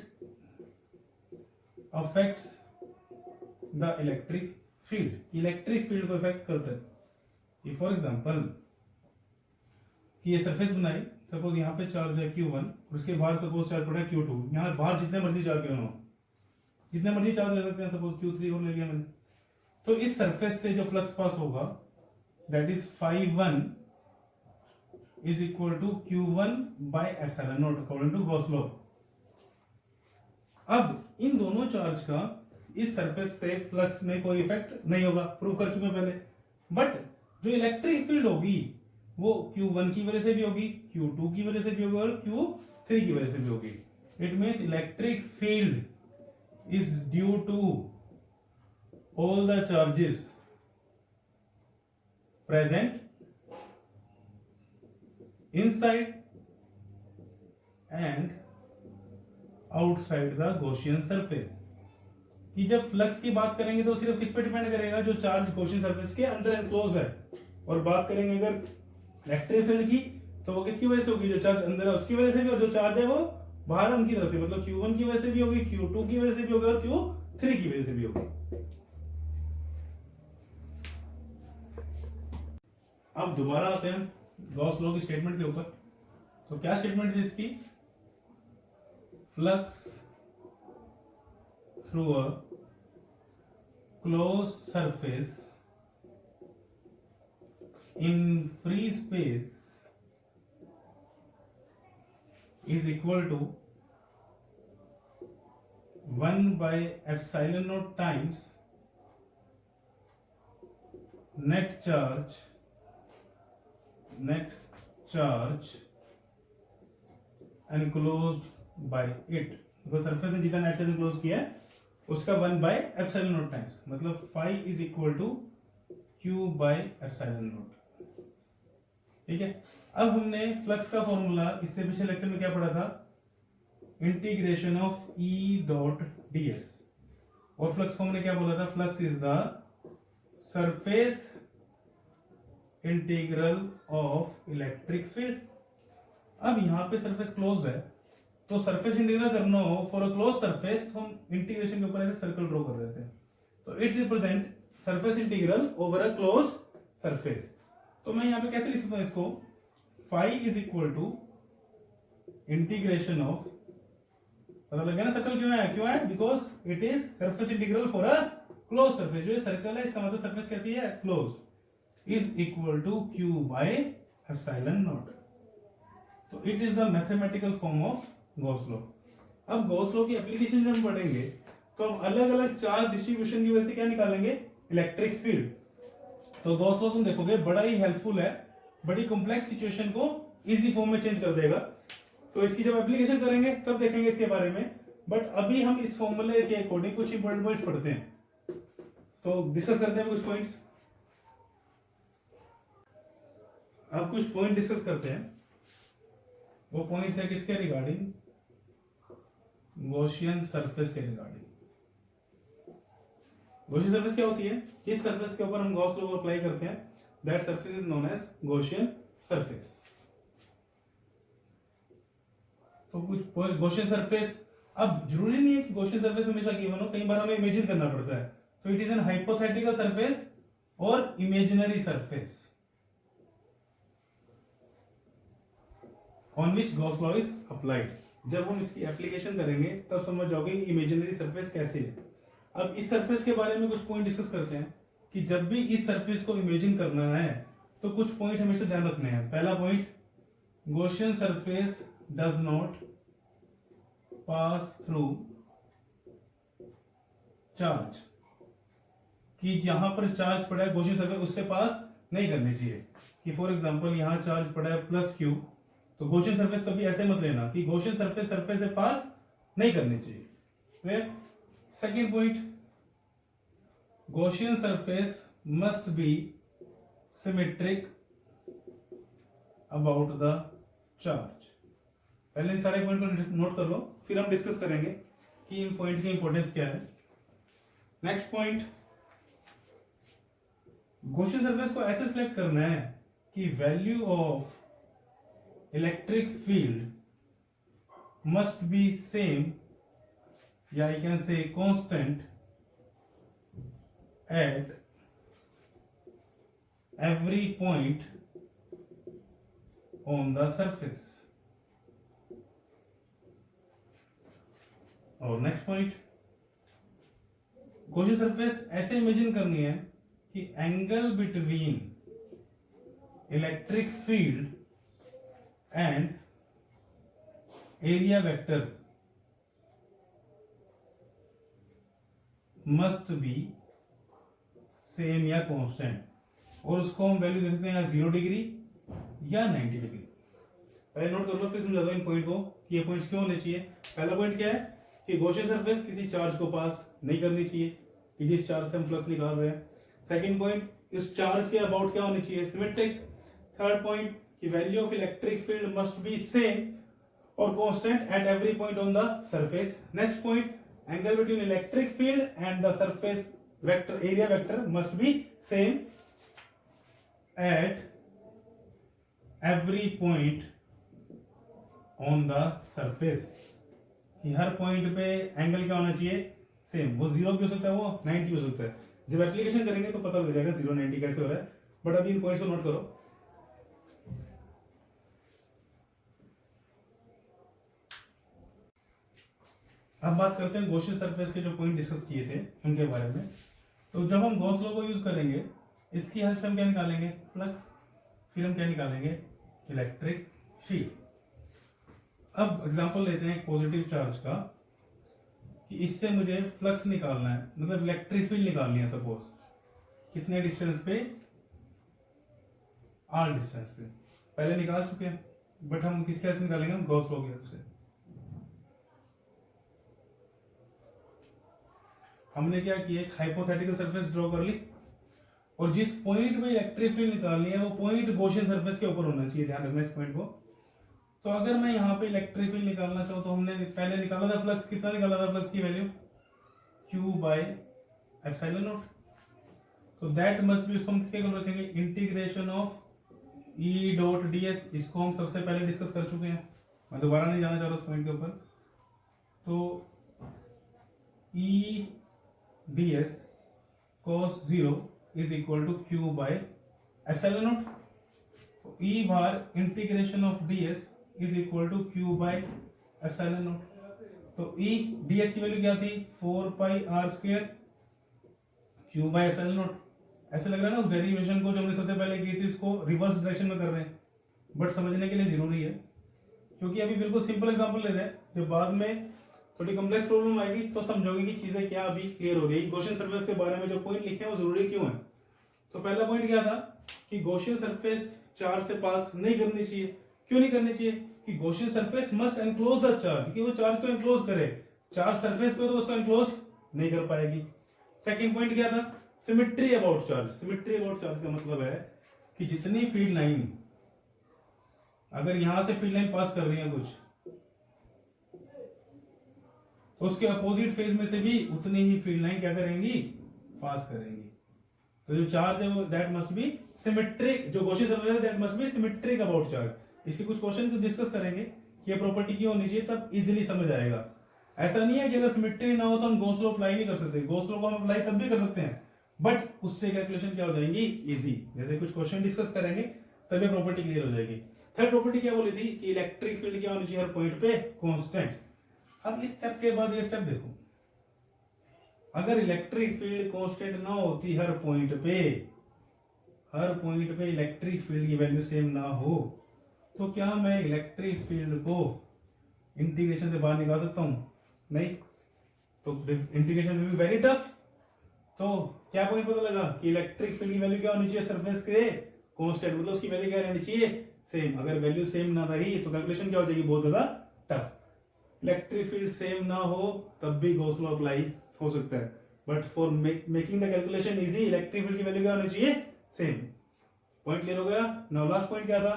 affects the electric field, electric field को इफेक्ट करता है। कि फॉर एग्जांपल कि ये सरफेस बनाई, सपोज यहाँ पे चार्ज है Q1 और उसके बाहर सपोज चार्ज पड़ा है Q2, यहाँ बाहर जितने मर्जी चार्ज क्यों ना हो, जितने मर्जी चार्ज ले सकते हैं, सपोज Q3 और ले लिया मैंने, तो इस सरफेस से जो फ्लक्स पास होगा that is φ1 is equal to Q1 by epsilon naught according to Gauss law। अब इन दोनों चार्ज का इस सरफेस से फ्लक्स में कोई इफेक्ट नहीं होगा, प्रूव कर चुके पहले। बट जो इलेक्ट्रिक फील्ड होगी वो Q1 की वजह से भी होगी, Q2 की वजह से भी होगी और Q3 की वजह से भी होगी। It means electric field is due to all the charges present inside and outside the Gaussian surface। कि जब फ्लक्स की बात करेंगे तो सिर्फ किस पे डिपेंड करेगा, जो चार्ज गॉसियन सरफेस के अंदर एनक्लोज है। और बात करेंगे अगर इलेक्ट्रिक फील्ड की तो वो किसकी वजह से होगी, जो चार्ज अंदर है उसकी वजह से भी, और जो चार्ज है वो बाहर उनकी तरफ से, मतलब Q1 की वजह से भी होगी, Q2 की वजह से भी होगी और Q3 की वजह से भी होगी। अब दोबारा आते हैं गॉस लॉ की स्टेटमेंट के ऊपर। तो क्या स्टेटमेंट थी इसकी, flux through a close surface in free space is equal to 1 by epsilon naught times net charge enclosed by it, तो सरफेस ने जितना नेट चार्ज इनक्लोज किया है उसका 1 by epsilon naught टाइम्स, मतलब phi is equal to q by epsilon naught। ठीक है, अब हमने फ्लक्स का फॉर्मूला इससे पिछले लेक्चर में क्या पढ़ा था, integration of E dot ds, और फ्लक्स को हमने क्या बोला था, flux is the surface integral of electric field. अब यहां पे सरफेस क्लोज है, तो सरफेस इंटीग्रल करना हो फॉर अ क्लोज सरफेस तो हम इंटीग्रेशन के ऊपर ऐसे सर्कल ड्रॉ कर देते हैं, तो it represent surface integral over a close surface. तो मैं यहां पे कैसे लिख सकता हूं इसको, phi is equal to integration of, पता लग गया ना सर्कल क्यों है, because it is surface integral for a close surface. जो ये सर्कल है इसका मतलब सरफेस कैसी है, close, is equal to Q by epsilon not. तो it is the mathematical form of Gauss law. अब गॉस लॉ की एप्लीकेशन जब हम पढ़ेंगे तो हम अलग अलग चार्ज डिस्ट्रीब्यूशन की वजह से क्या निकालेंगे, इलेक्ट्रिक फील्ड। तो गॉस लॉ तुम देखोगे बड़ा ही हेल्पफुल है, बड़ी कॉम्प्लेक्स सिचुएशन को इजी फॉर्म में चेंज कर देगा। तो इसकी जब एप्लीकेशन करेंगे तब देखेंगे इसके बारे में, बट अभी हम इस फॉर्मूले के अकॉर्डिंग कुछ इंपॉर्टेंट पॉइंट्स पढ़ते हैं। तो डिस्कस करते हैं कुछ पॉइंट्स, अब कुछ पॉइंट डिस्कस करते हैं। वो पॉइंट्स है किसके रिगार्डिंग, गॉसियन सरफेस के रिगार्डिंग। गॉसियन सरफेस क्या होती है, इस सरफेस के ऊपर हम गॉस लॉ को अप्लाई करते हैं, that surface is known as Gaussian surface. तो कुछ गॉसियन सरफेस, अब जरूरी नहीं है कि गॉसियन सरफेस हमेशा गिवन हो, कई बार हमें इमेजिन करना पड़ता है। तो it is an hypothetical surface or imaginary surface on which Gauss law is applied. जब हम इसकी एप्लीकेशन करेंगे तब समझ जाओगे इमेजिनरी सरफेस कैसे है। अब इस सरफेस के बारे में कुछ पॉइंट डिस्कस करते हैं कि जब भी इस सरफेस को इमेजिन करना है तो कुछ पॉइंट हमेशा ध्यान रखने हैं। पहला point, Gaussian surface does not pass through charge, कि जहां पर चार्ज पड़ा है गॉसियन सरफेस उससे पास नहीं करनी चाहिए। कि फॉर एग्जांपल यहां चार्ज पड़ा है प्लस क्यू, तो गॉसियन सरफेस कभी ऐसे मत लेना कि गॉसियन सरफेस से पास नहीं करनी चाहिए। फिर second point, Gaussian surface must B symmetric about the charge. पहले इन सारे पॉइंट को नोट कर लो, फिर हम डिस्कस करेंगे कि इन पॉइंट की इंपॉर्टेंस क्या है। नेक्स्ट पॉइंट, गॉसियन सरफेस को ऐसे सिलेक्ट करना है कि value of electric field must be same, या I can say constant at every point on the surface। और नेक्स्ट पॉइंट, गॉसियन सरफेस ऐसे इमेजिन करनी है कि angle between electric field and area vector must be same या constant, और उसको हम वैल्यू दे सकते हैं 0 डिग्री या 90 डिग्री। पहले नोट कर लो फिर समझा दो इन पॉइंट को कि ये पॉइंट्स क्यों होने चाहिए। पहला पॉइंट क्या है कि गॉसियन सरफेस किसी चार्ज को पास नहीं करनी चाहिए कि जिस चार्ज से हम फ्लक्स निकाल रहे हैं। सेकंड पॉइंट, इस चार्ज के अबाउट क्या होनी चाहिए, सिमेट्रिक। थर्ड पॉइंट कि value of electric field must be same और constant at every point on the surface. Next point, angle between electric field and the surface vector area vector must be same at every point on the surface, कि हर point पे angle क्या होना चाहिए, same. वो 0 भी हो सकता है, वो 90 हो सकता है। जब एप्लीकेशन करेंगे तो पता लग जाएगा 0 90 कैसे हो रहा है, बट अभी इन पॉइंट्स को नोट करो। अब बात करते हैं गॉसियन सरफेस के जो पॉइंट डिस्कस किए थे उनके बारे में। तो जब हम गॉस लॉ को यूज करेंगे, इसकी हेल्प से हम क्या निकालेंगे, फ्लक्स, फिर हम क्या निकालेंगे, इलेक्ट्रिक फील्ड। अब एग्जांपल लेते हैं पॉजिटिव चार्ज का, कि इससे मुझे फ्लक्स निकालना है, मतलब इलेक्ट्रिक फील्ड निकालनी है। सपोज कितने डिस्टेंस पे, आर डिस्टेंस पे, पहले निकाल चुके हैं, बट हम किसके हेल्प से निकालेंगे, हम गॉस लॉ की हेल्प से। हमने क्या किया, एक हाइपोथेटिकल सरफेस ड्रॉ कर ली, और जिस पॉइंट पे इलेक्ट्रिक फील्ड निकालनी है वो पॉइंट गॉसियन सरफेस के ऊपर होना चाहिए, ध्यान रखना इस पॉइंट को। तो अगर मैं यहाँ पे इलेक्ट्रिक फील्ड निकालना चाहूँ, तो हमने पहले निकाला था फ्लक्स, कितना निकाला था फ्लक्स की value, Q by epsilon not. तो दैट मस्ट बी, उसको हम किसके ऊपर रखेंगे, integration of E dot ds। इसको हम सबसे पहले डिस्कस कर चुके हैं, मैं दोबारा नहीं जाना चाह रहा उस पॉइंट के ऊपर। तो E ds cos 0 is equal to Q by epsilon not. तो E bar integration of ds is equal to Q by epsilon not. तो E ds की वैल्यू क्या थी, 4 pi r square Q by epsilon nought. ऐसे लग रहा है ना, उस डेरिवेशन को जो हमने सबसे पहले की थी उसको रिवर्स डायरेक्शन में कर रहे हैं, बट समझने के लिए जरूरी है, क्योंकि अभी बिल्कुल सिंपल एग्जांपल ले रहे हैं, जब बाद में थोड़ी कॉम्प्लेक्स प्रॉब्लम आएगी तो समझोगे कि चीजें क्या अभी क्लियर हो रही है। गॉसियन सरफेस के बारे में जो पॉइंट लिखे हैं वो जरूरी क्यों है। तो पहला पॉइंट क्या था कि गॉसियन सरफेस चार्ज से पास नहीं करनी चाहिए। क्यों नहीं करनी चाहिए, कि Gaussian surface must enclose the charge, कि वो चार्ज को एनक्लोज करे, चार्ज सरफेस पे तो उसको एनक्लोज नहीं कर पाएगी। सेकंड पॉइंट क्या था, symmetry about charge. Symmetry about charge का मतलब है कि जितनी फील्ड लाइन, अगर यहां से फील्ड लाइन पास कर रही है कुछ, तो उसके अपोजिट फेज में से भी उतनी ही फील्ड लाइन क्या करेंगी, पास करेंगी। तो जो चार्ज है वो दैट मस्ट बी सिमेट्रिक, जो गॉसियन सरफेस है that must be symmetric about charge. इसके कुछ क्वेश्चन को डिस्कस करेंगे कि ये प्रॉपर्टी क्यों होनी चाहिए, तब इजीली समझ आएगा। ऐसा नहीं है कि अगर सिमेट्री ना हो तो हम गॉस लॉ अप्लाई नहीं कर सकते, गॉस लॉ को हम अप्लाई तब भी कर सकते हैं, बट उससे कैलकुलेशन क्या हो जाएंगी, इजी। जैसे कुछ क्वेश्चन डिस्कस करेंगे तब ये प्रॉपर्टी क्लियर हो जाएगी। थर्ड प्रॉपर्टी क्या बोली थी, कि इलेक्ट्रिक फील्ड क्या होनी चाहिए हर पॉइंट पे, कांस्टेंट। अब इस स्टेप के बाद ये स्टेप देखो, अगर इलेक्ट्रिक फील्ड कांस्टेंट ना होती हर पॉइंट पे इलेक्ट्रिक फील्ड की वैल्यू सेम ना हो, तो क्या मैं इलेक्ट्रिक फील्ड को इंटीग्रेशन से बाहर निकाल सकता हूं, नहीं। तो integration will be very tough. तो क्या पॉइंट पता लगा कि इलेक्ट्रिक फील्ड की वैल्यू क्या होनी चाहिए सरफेस के, कांस्टेंट, मतलब उसकी वैल्यू क्या रहनी चाहिए, सेम। अगर वैल्यू सेम ना रही तो कैलकुलेशन क्या हो जाएगी, बहुत ज्यादा टफ। इलेक्ट्रिक फील्ड सेम ना हो तब भी गॉस लॉ अप्लाई हो सकता है, but for making the calculation easy, electric field की वैल्यू क्या होनी चाहिए, सेम। पॉइंट क्लियर हो गया। नाउ लास्ट पॉइंट क्या था,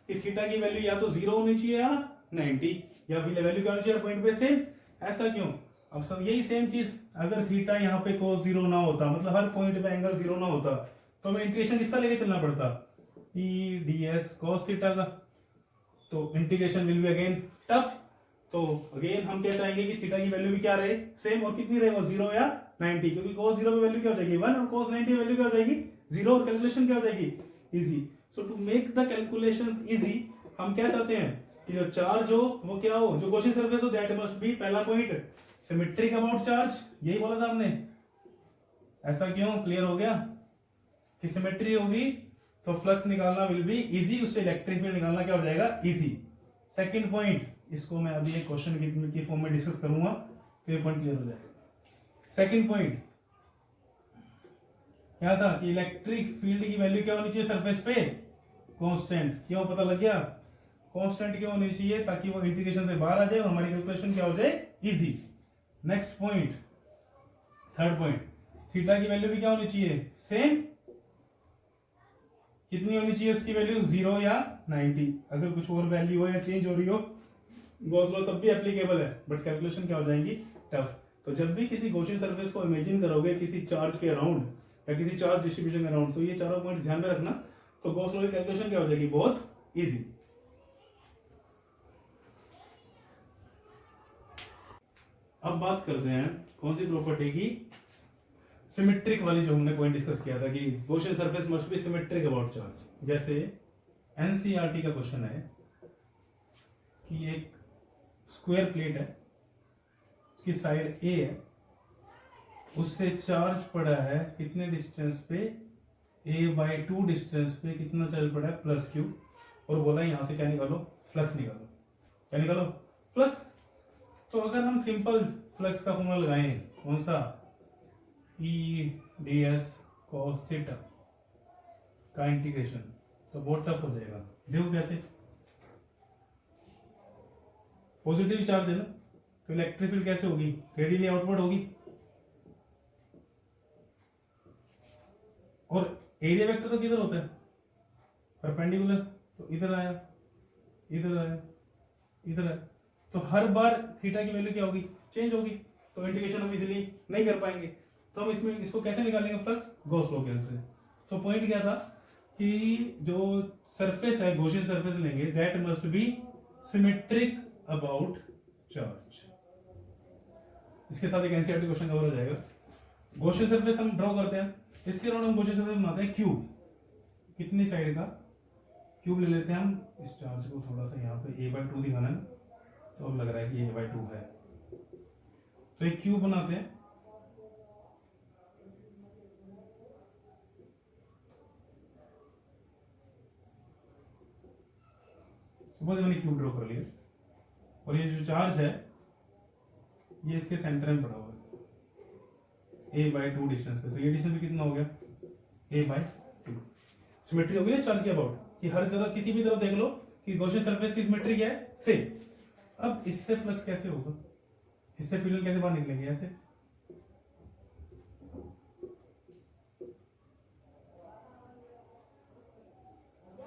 कि थीटा की वैल्यू या तो 0 होनी चाहिए या 90, या फिर वैल्यू क्या होनी चाहिए पॉइंट पे सेम। ऐसा क्यों, अब सब यही सेम चीज, अगर थीटा यहाँ पे cos 0 ना होता, मतलब हर पॉइंट पे एंगल 0 ना होता, तो हमें इंटीग्रेशन किसका लेके चलना पड़ता, E ds cos थीटा का। तो integration will be again tough. तो अगेन हम क्या चाहेंगे कि थीटा की वैल्यू भी क्या रहे, सेम, और कितनी रहे वो, 0 या 90, क्योंकि cos 0 पे वैल्यू क्या हो जाएगी 1, और cos 90 वैल्यू क्या हो जाएगी 0, और कैलकुलेशन क्या हो जाएगी, easy. So to make the calculations easy, हम क्या चाहते हैं कि जो चार्ज हो वो क्या हो, जो गॉसियन सरफेस हो दैट मस्ट बी, पहला पॉइंट सिमेट्रिक अबाउट चार्ज, यही बोला था हमने। ऐसा क्यों, क्लियर हो गया कि सिमेट्री होगी तो फ्लक्स निकालना विल बी इजी, उससे इलेक्ट्रिक फील्ड निकालना क्या हो जाएगा, इजी। सेकंड पॉइंट, इसको मैं अभी एक क्वेश्चन की फॉर्म में डिस्कस करूंगा तो ये पॉइंट क्लियर हो जाएगा। सेकंड पॉइंट क्या था, कि इलेक्ट्रिक फील्ड की वैल्यू क्या होनी चाहिए सरफेस पे, कांस्टेंट। क्यों, पता लग गया, कांस्टेंट क्यों होनी चाहिए, ताकि वो इंटीग्रेशन से बाहर आ जाए और हमारी कैलकुलेशन क्या हो जाए, easy. Next point, third point, theta की वैल्यू भी क्या होनी चाहिए, सेम। कितनी होनी चाहिए उसकी वैल्यू, 0 या 90। अगर कुछ और वैल्यू हो या चेंज हो रही हो गॉस लॉ तब भी एप्लीकेबल है, बट कैलकुलेशन क्या हो जाएंगी, टफ। तो जब भी किसी गॉसियन सरफेस को इमेजिन करोगे किसी चार्ज के अराउंड या किसी चार्ज डिस्ट्रीब्यूशन के अराउंड, तो ये चारों पॉइंट ध्यान में रखना, तो गॉस लॉ की कैलकुलेशन क्या हो जाएगी, बहुत इजी। अब बात करते हैं कौन सी प्रॉपर्टी की, सिमेट्रिक वाली, जो हमने पॉइंट डिस्कस किया था कि Gaussian surface must B symmetric about charge. जैसे एनसीईआरटी का क्वेश्चन है कि एक स्क्वायर प्लेट है, की साइड ए है उससे चार्ज पड़ा है कितने डिस्टेंस पे, a/2 डिस्टेंस पे कितना चार्ज पड़ा है +q, और बोला यहां से क्या निकालो, फ्लक्स निकालो। क्या निकालो, फ्लक्स। तो अगर हम सिंपल फ्लक्स का फॉर्मूला लगाएं, कौन सा, E/ds cos थीटा का इंटीग्रेशन, तो बहुत टफ हो जाएगा। देखो कैसे, पॉजिटिव चार्ज है ना, तो इलेक्ट्रिक फील्ड कैसे होगी, रेडियली आउटवर्ड होगी, और एरिया वेक्टर तो किधर होता है, परपेंडिकुलर, तो इधर आया, इधर आया, इधर आया, तो हर बार थीटा की वैल्यू क्या होगी, चेंज होगी, तो इंटीग्रेशन हम इजीली नहीं कर पाएंगे। तो हम इसमें इसको कैसे निकालेंगे फ्लक्स, गॉस लॉ के हेल्प से। तो पॉइंट क्या था कि जो सरफेस है, गॉसियन सरफेस लेंगे, that must be symmetric about charge. इसके साथ एक एनसीईआरटी क्वेश्चन कवर हो जाएगा। गॉसियन सरफेस हम ड्रॉ करते हैं, इसके अराउंड हम गॉसियन सरफेस बनाते हैं क्यूब, कितनी साइड का क्यूब ले लेते हैं हम। इस चार्ज को थोड़ा सा यहाँ पे a/2 दिखाना है, तो अब लग रहा है कि a/2 है, तो एक क्यूब बनाते हैं। सपोज मैंने क्यूब ड्रॉ कर लिया, और ये जो चार्ज है ये इसके सेंटर में पड़ा हुआ है a/2 डिस्टेंस पे, तो ये डिस्टेंस भी कितना हो गया, a/2। सिमेट्री हो गई चार्ज के अबाउट, कि हर जगह किसी भी तरफ देख लो कि गॉसियन सरफेस की सिमेट्री क्या है, सेम। अब इससे फ्लक्स कैसे होगा, इससे फील्ड कैसे बाहर निकलेंगे, ऐसे।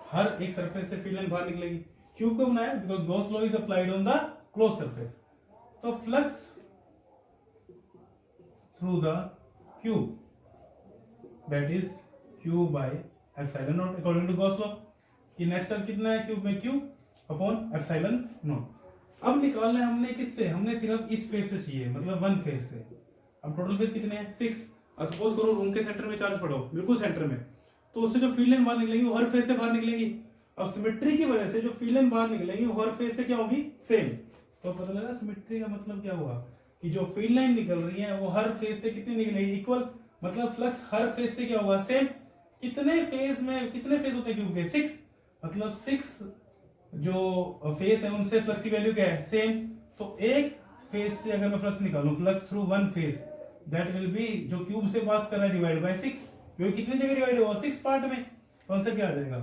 हर एक सरफेस से फील्ड लाइन बाहर निकलेगी। क्यूब को बनाया because Gauss law is applied on the closed surface, तो flux through the cube, that is q by epsilon not according to Gauss law. कि नेट चार्ज कितना है क्यूब में, q अपॉन एप्सिलॉन नॉट। अब निकालना है हमने किससे, हमने सिर्फ इस फेस से चाहिए, मतलब वन फेस से। अब टोटल फेस कितने हैं, 6। सपोज करो रूम के सेंटर में चार्ज पड़ो, बिल्कुल सेंटर में, तो उससे जो फील्ड लाइन बाहर निकलेगी वो हर फेस से बाहर निकलेगी। अब सिमेट्री की वजह से जो फील्ड लाइन बाहर निकलेगी वो हर फेस से क्या होगी, सेम। तो पता लगा सिमेट्री का मतलब क्या हुआ, कि जो फील्ड लाइन निकल रही है वो हर फेस से कितनी निकलेगी, इक्वल। मतलब फ्लक्स हर फेस से क्या होगा, सेम। कितने फेज में, कितने फेस होते हैं क्यूब के, 6, मतलब 6 जो फेस है उनसे फ्लक्स की वैल्यू क्या है, सेम। तो एक फेस से अगर मैं फ्लक्स निकालूं, flux through one face, that will be, जो क्यूब से पास कर रहा है, डिवाइड बाय 6, क्योंकि कितनी जगह डिवाइड हुआ, 6 पार्ट में। तो आंसर क्या आ जाएगा,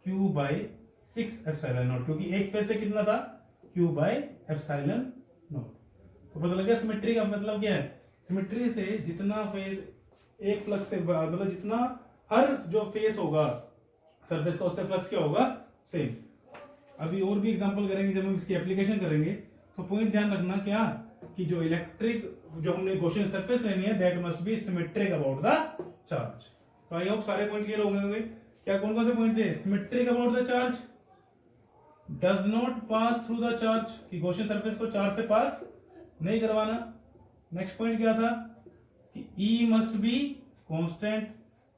q बाय 6 एप्सिलॉन नॉट, क्योंकि एक फेस से कितना था, q बाय एप्सिलॉन नॉट। तो पता लग गया सिमेट्री का मतलब क्या है। सिमेट्री से जितना फेस एक फ्लक्स से, मतलब जितना हर जो फेस होगा सरफेस का, उससे फ्लक्स क्या होगा, सेम। अभी और भी एग्जांपल करेंगे जब हम इसकी एप्लीकेशन करेंगे। तो पॉइंट ध्यान रखना क्या, कि जो इलेक्ट्रिक, जो हमने गॉसियन सरफेस लेनी है, that must be symmetric about the charge. तो आई होप सारे पॉइंट क्लियर हो गए होंगे। क्या कौन कौन से पॉइंट थे, symmetric about the charge, does not pass through the charge, कि गॉसियन सरफेस को चार्ज से पास नहीं करवाना। नेक्स्ट पॉइंट क्या था, कि E मस्ट बी कांस्टेंट,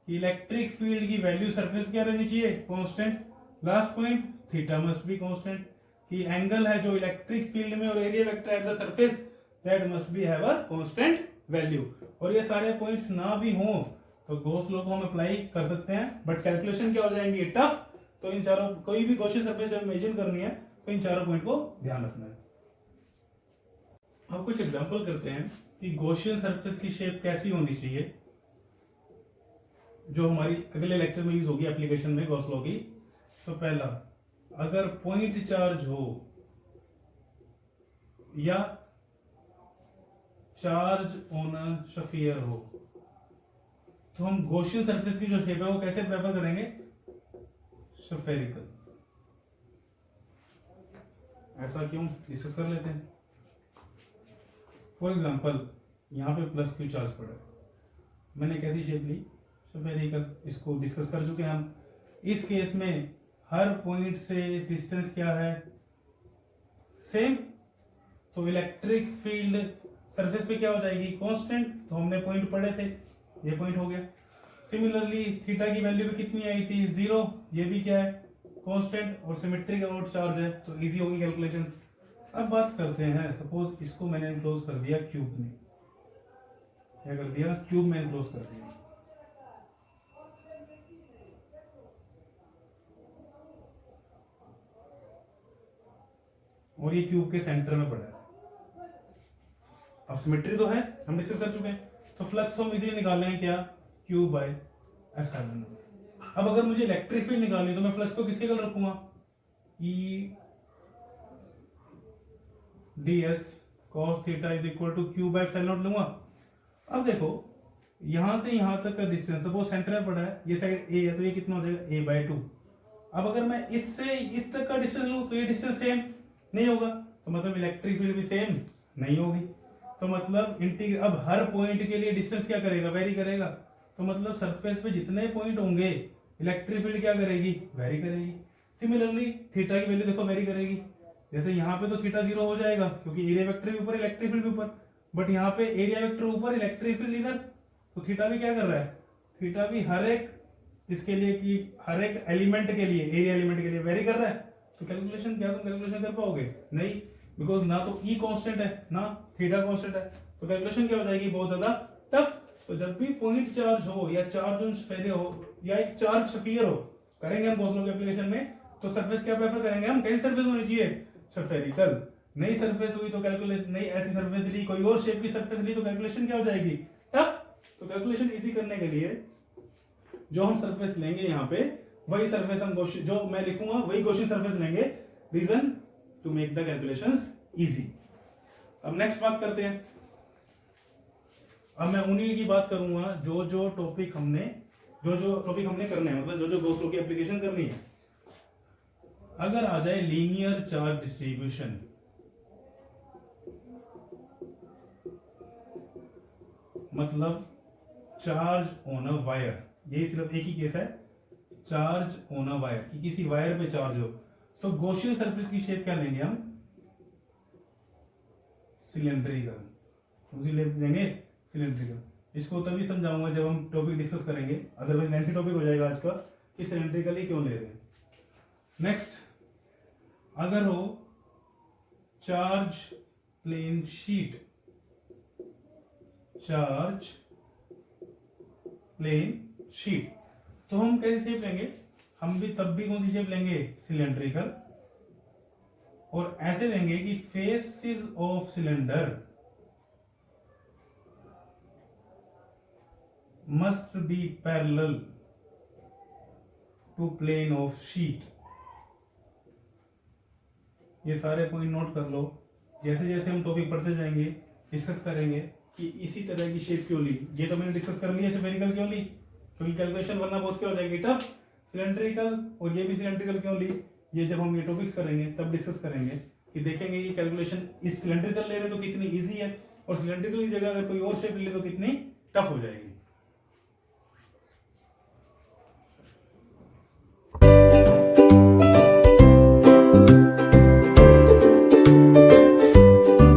कि इलेक्ट्रिक फील्ड की वैल्यू सरफेस क्या रहनी चाहिए, constant. Last point, theta must be constant, कि एंगल है जो इलेक्ट्रिक फील्ड में और area vector at the surface, that must be have a constant value. और ये सारे पॉइंट्स ना भी हो तो गॉस लॉ को हम अप्लाई कर सकते हैं, बट कैलकुलेशन क्या हो जाएंगे, टफ। तो इन चारों, कोई भी गॉसियन सरफेस जब इमेजिन करनी है तो इन चारों पॉइंट को ध्यान रखना है। अब कुछ एग्जांपल करते हैं कि गॉसियन सरफेस की शेप कैसी होनी चाहिए, जो हमारी अगले लेक्चर में यूज होगी एप्लीकेशन में गॉस लॉ की। तो पहला, अगर पॉइंट चार्ज हो या चार्ज ऑन अ स्फीयर हो, तो हम गॉसियन सरफेस की जो शेप है वो कैसे प्रेफर करेंगे, स्फेरिकल। ऐसा क्यों, डिस्कस कर लेते हैं। फॉर एग्जांपल यहां पे +q चार्ज पड़ा है, मैंने कैसी शेप ली, स्फेरिकल। इसको डिस्कस कर चुके हैं हम। इस केस में हर पॉइंट से डिस्टेंस क्या है, सेम। तो इलेक्ट्रिक फील्ड सरफेस पे क्या हो जाएगी, कांस्टेंट। तो हमने पॉइंट पढ़े थे, ये पॉइंट हो गया। सिमिलरली थीटा की वैल्यू भी कितनी आई थी, 0, ये भी क्या है, कांस्टेंट, और सिमेट्रिक अबाउट चार्ज है, तो इजी होगी कैलकुलेशन। अब बात करते हैं, सपोज इसको मैंने इनक्लोज कर दिया क्यूब में, क्या कर दिया, क्यूब में इनक्लोज कर दिया। और ये क्यूब के सेंटर में पड़ा है। अब सिमेट्री तो है, हम डिस्कस कर चुके हैं, तो फ्लक्स हम इजीली निकाल लेंगे क्या, क्यू बाय एप्सिलॉन नॉट। अब अगर मुझे इलेक्ट्रिक फील्ड निकालनी है तो मैं फ्लक्स को किसके इक्वल रखूंगा, E D S cos theta is equal to Q by epsilon nought लूंगा। अब देखो यहां से यहां तक का डिस्टेंस सपोज सेंटर में पड़ा है, ये साइड ए है तो ये कितना हो जाएगा, ए बाय 2। अब अगर मैं इससे इस तक का डिस्टेंस लूं तो ये डिस्टेंस सेम नहीं होगा, तो मतलब इलेक्ट्रिक फील्ड भी सेम नहीं होगी। तो मतलब इंटीग्रल, अब हर पॉइंट के लिए डिस्टेंस क्या करेगा, वेरी करेगा। तो मतलब सरफेस पे जितने पॉइंट होंगे इलेक्ट्रिक फील्ड क्या करेगी, वेरी करेगी। सिमिलरली थीटा की वैल्यू देखो वेरी करेगी, जैसे यहाँ पे तो थीटा 0 हो जाएगा क्योंकि एरिया वेक्टर भी ऊपर इलेक्ट्रिक फील्ड भी ऊपर, बट यहाँ पे एरिया वेक्टर ऊपर इलेक्ट्रिक फील्ड इधर, तो थीटा भी क्या कर रहा है, थीटा भी हर एक इसके लिए कि हर एक एलिमेंट के लिए, एरिया एलिमेंट के लिए वेरी कर रहा है। तो कैलकुलेशन क्या तुम कैलकुलेशन कर पाओगे, नहीं, बिकॉज ना तो ई कांस्टेंट है ना थीटा कांस्टेंट है, तो कैलकुलेशन क्या हो जाएगी, बहुत ज्यादा टफ। तो जब भी पॉइंट चार्ज हो या चार्ज ऑन स्फीयर हो या एक चार्ज स्फीयर हो, करेंगे हम गॉस लॉ के एप्लीकेशन में, तो सरफेस क्या प्रेफर करेंगे हम, कैसी सरफेस होनी चाहिए, स्फेरिकल। नई सरफेस हुई तो कैलकुलेशन, नई ऐसी सरफेस ली, कोई और शेप की सरफेस ली तो कैलकुलेशन क्या हो जाएगी, टफ। तो कैलकुलेशन इजी करने के लिए जो हम सरफेस लेंगे यहाँ पे, वही सरफेस हम जो मैं लिखूंगा वही क्वेश्चन सरफेस लेंगे, reason to make the calculations easy. अब नेक्स्ट बात करते हैं, अब मैं उन्हीं की बात करूंगा जो टॉपिक हमने करने हैं, मतलब जो गॉस लॉ की एप्लीकेशन करनी है। अगर आ जाए लीनियर चार्ज डिस्ट्रीब्यूशन, मतलब चार्ज ऑन अ वायर, यही सिर्फ एक ही केस है, चार्ज ऑन अ वायर, कि किसी वायर पे चार्ज हो, तो गॉसियन सरफेस की शेप क्या लेंगे हम, सिलेंड्रिकल। उसी लेंगे सिलेंड्रिकल। इसको तभी समझाऊंगा जब हम टॉपिक डिस्कस करेंगे, अदरवाइज लेंथी टॉपिक हो जाएगा आज का, कि सिलेंड्रिकल ही क्यों ले रहे हैं। नेक्स्ट, अगर हो charge plane sheet, charge plane sheet, तो हम कैसी शेप लेंगे, हम भी तब भी कौन सी शेप लेंगे, सिलेंड्रिकल। और ऐसे लेंगे कि faces of cylinder must be parallel to plane of sheet. ये सारे पॉइंट नोट कर लो, जैसे जैसे हम टॉपिक पढ़ते जाएंगे डिस्कस करेंगे कि इसी तरह की शेप क्यों ली। ये तो मैंने डिस्कस कर लिया स्फेरिकल क्यों ली, क्योंकि कैलकुलेशन वरना बहुत क्या हो जाएगी, टफ। सिलेंड्रिकल, और ये भी सिलेंड्रिकल क्यों ली, ये जब हम ये टॉपिक्स करेंगे तब डिस्कस करेंगे, कि देखेंगे कि कैलकुलेशन इस सिलेंड्रिकल ले रहे तो कितनी इजी है, और सिलेंड्रिकल की जगह अगर कोई और शेप ले तो कितनी टफ हो जाएगी।